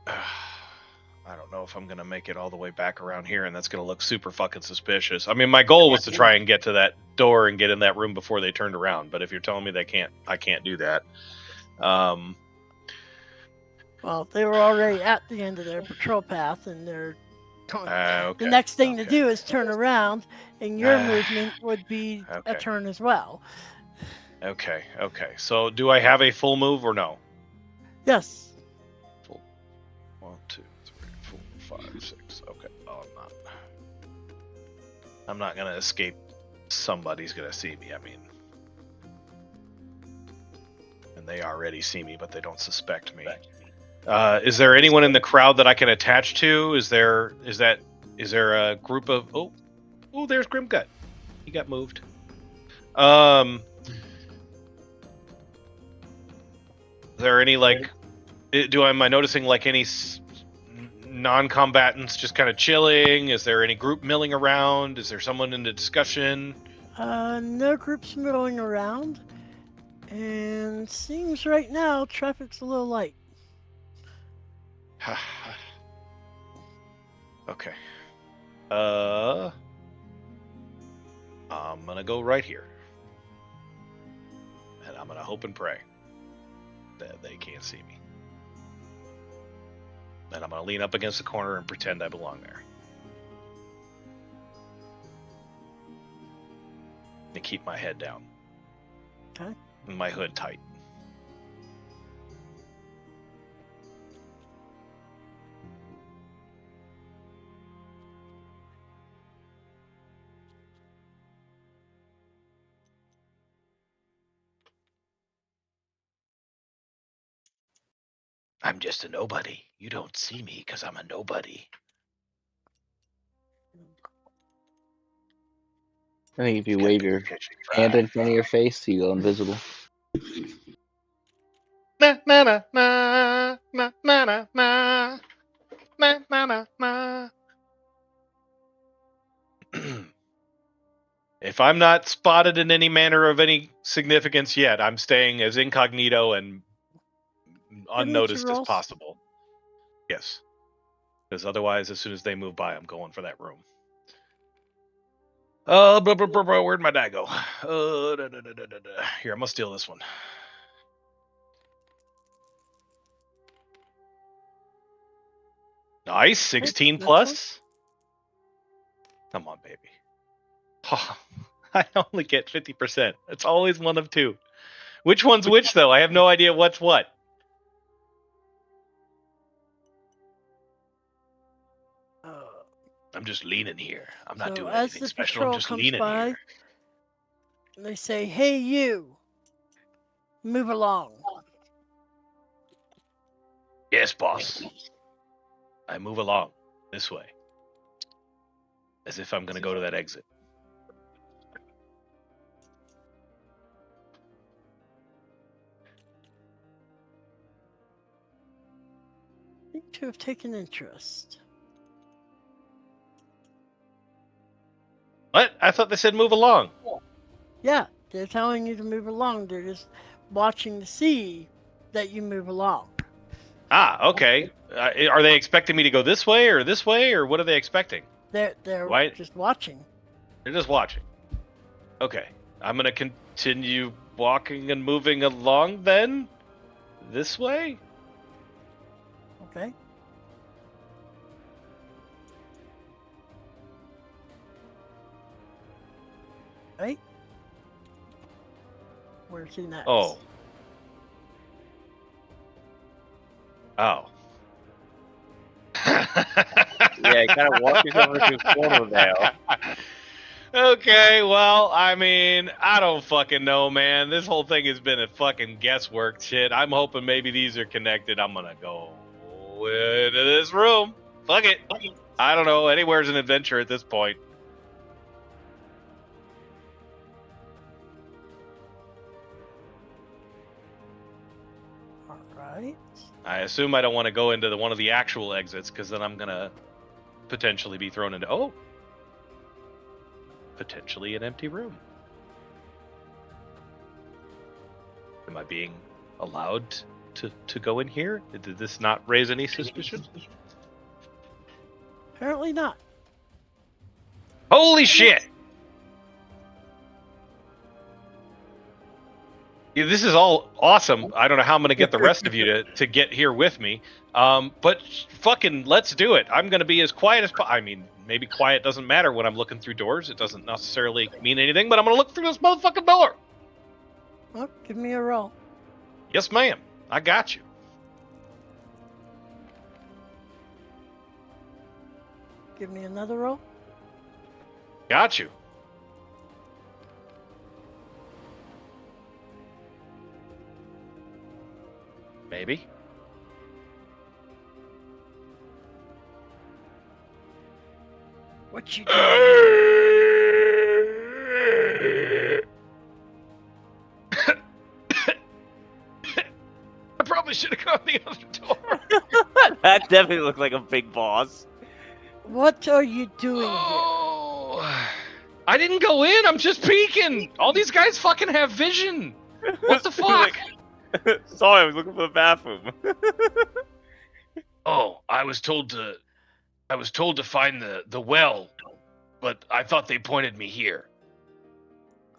I don't know if I'm gonna make it all the way back around here, and that's gonna look super fucking suspicious. I mean, my goal was to try and get to that door and get in that room before they turned around. But if you're telling me I can't do that. Well, they were already at the end of their patrol path, and they're going. Okay. The next thing to okay. do is turn around, and your movement would be a Okay. turn as well. Okay. So, do I have a full move or no? Yes. Full. 1, 2, 3, 4, 5, 6. Okay. Oh, I'm not. I'm not gonna escape. Somebody's gonna see me. I mean, and they already see me, but they don't suspect me. Is there anyone in the crowd that I can attach to? Is there a group of there's Grimgut. He got moved. Is there any am I noticing like any non-combatants just kind of chilling? Is there any group milling around? Is there someone in the discussion? No groups milling around, and seems right now traffic's a little light. Okay. I'm gonna go right here. And I'm gonna hope and pray that they can't see me. And I'm gonna lean up against the corner and pretend I belong there. And keep my head down. Okay. And my hood tight. I'm just a nobody. You don't see me because I'm a nobody. I think if you Got wave bigger your fish to hand fry. in front of your face, you go invisible. Na na na na na na na na na na na na. If I'm not spotted in any manner of any significance yet, I'm staying as incognito and unnoticed as rolls. possible. Yes. Because otherwise, as soon as they move by, I'm going for that room. Where'd my die go? Here, I'm gonna steal this one. Nice, 16 that's plus. Come on, baby. Oh, I only get 50%. It's always one of two. Which one's which, though? I have no idea what's what. I'm just leaning here. I'm not So doing as anything the special. I'm patrol just comes leaning by, here. they say, "Hey, you, move along." Yes, boss. I move along this way. As if I'm going to go to that exit. Seem to have taken interest. What? I thought they said move along. Yeah, they're telling you to move along. They're just watching to see that you move along. Ah, okay. Are they expecting me to go this way, or what are they expecting? They're Why? just watching. They're just watching. Okay. I'm going to continue walking and moving along then? This way? Okay. Right. Where's he next? Oh. Oh. Yeah, kind of walks over to the corner now. Okay, well, I mean, I don't fucking know, man. This whole thing has been a fucking guesswork shit. I'm hoping maybe these are connected. I'm gonna go into this room. Fuck it. I don't know. Anywhere's an adventure at this point. All right. I assume I don't want to go into one of the actual exits, because then I'm gonna potentially be thrown into. Oh. potentially an empty room. Am I being allowed to go in here? Did this not raise any suspicion? Apparently not. Holy shit! Yeah, this is all awesome. I don't know how I'm going to get the rest of you to get here with me. But fucking let's do it. I'm going to be as quiet as I mean, maybe quiet doesn't matter when I'm looking through doors. It doesn't necessarily mean anything, but I'm going to look through this motherfucking door. Well, give me a roll. Yes, ma'am. I got you. Give me another roll. Got you. Maybe. What you doing? I probably should have gone the other door. That definitely looked like a big boss. What are you doing here? Oh, I didn't go in. I'm just peeking. All these guys fucking have vision. What the fuck? Sorry, I was looking for the bathroom. Oh, I was told to find the well, but I thought they pointed me here.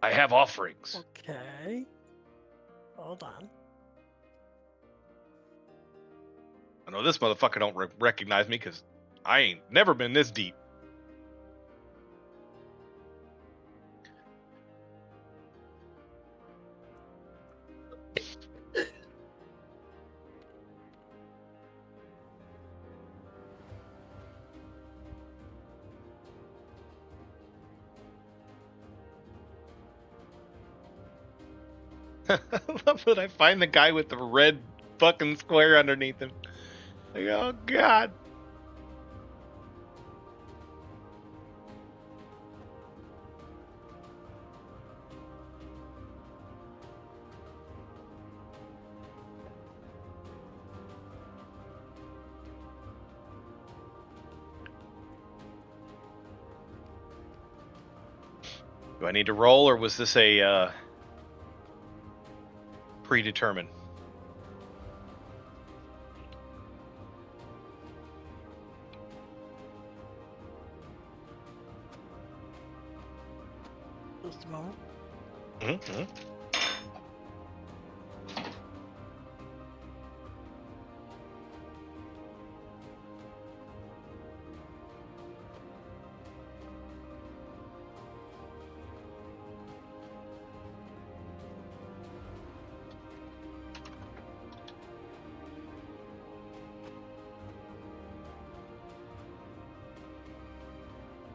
I have offerings. Okay. Hold on. I know this motherfucker don't recognize me because I ain't never been this deep. I love that I find the guy with the red fucking square underneath him. Like, oh god. Do I need to roll, or was this a predetermined? Just a moment. Mm-hmm.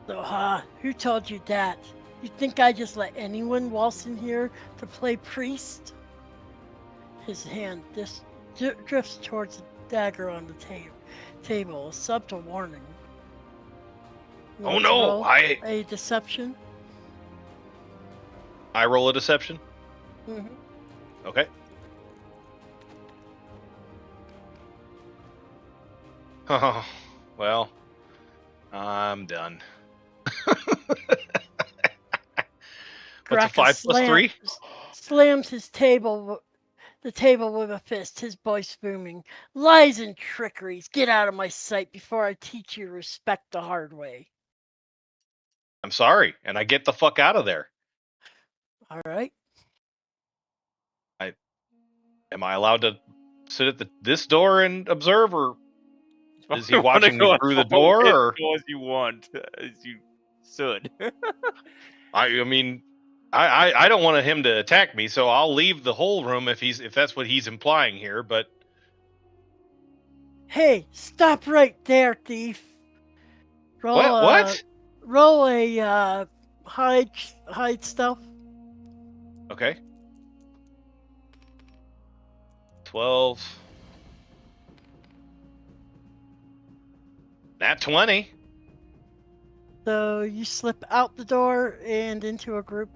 So, who told you that? You think I just let anyone waltz in here to play priest? His hand drifts towards the dagger on the table, a subtle warning. Oh Let's no! roll a deception. I roll a deception. Mm-hmm. Okay. Oh well, I'm done. What's a 5 plus 3? Slams the table with a fist, his voice booming. Lies and trickeries, get out of my sight before I teach you respect the hard way. I'm sorry, and I get the fuck out of there. All right. Am I allowed to sit at this door and observe, or is he You wanna watching me go through the as far door? Or as you want, as you should. I mean, I don't want him to attack me, so I'll leave the whole room if that's what he's implying here. But Hey, stop right there, thief. what? Roll a hide stuff. Okay. 12. Nat 20. So you slip out the door and into a crowd.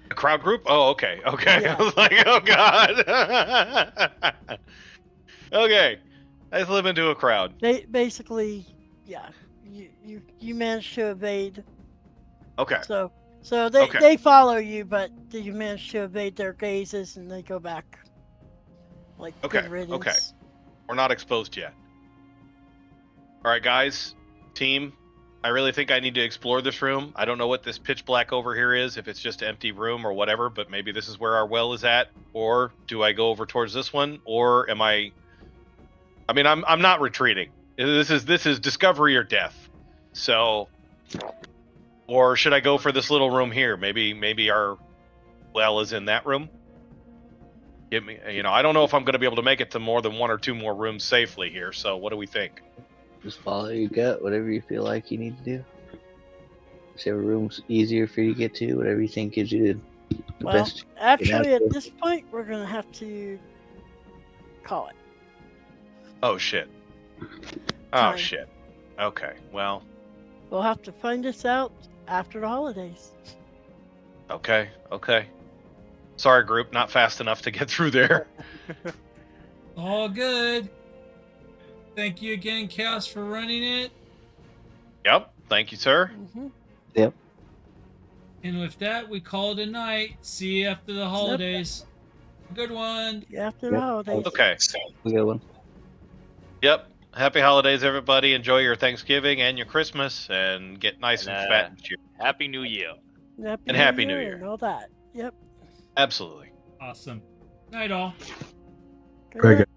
A crowd group? Oh, okay. Okay. Yeah. I was like, oh god. Okay. I slip into a crowd. They basically, yeah. you manage to evade. Okay. So they Okay. they follow you, but you manage to evade their gazes and they go back. Like Okay, good riddance. okay. We're not exposed yet. All right, guys, team. I really think I need to explore this room. I don't know what this pitch black over here is, if it's just an empty room or whatever, but maybe this is where our well is at. Or do I go over towards this one? Or am I mean, I'm not retreating. This is discovery or death. So, or should I go for this little room here? Maybe our well is in that room. Give me, I don't know if I'm going to be able to make it to more than one or two more rooms safely here. So, what do we think? Just follow your gut, whatever you feel like you need to do. Whichever room's easier for you to get to, whatever you think gives you the Well, best. actually, at to. this point, we're gonna have to call it. Oh shit. Oh Time. shit. Okay. Well. We'll have to find this out after the holidays. Okay. Okay. Sorry, group. Not fast enough to get through there. All good. Thank you again, Chaos, for running it. Yep. Thank you, sir. Mm-hmm. And with that, we call it a night. See you after the holidays. Good one. After the Yep. holidays. Okay. Good one. Yep. Happy holidays, everybody. Enjoy your Thanksgiving and your Christmas, and get nice and fat and cheery. Happy New Year. Happy New Year. And all that. Yep. Absolutely. Awesome. Night all. Good night.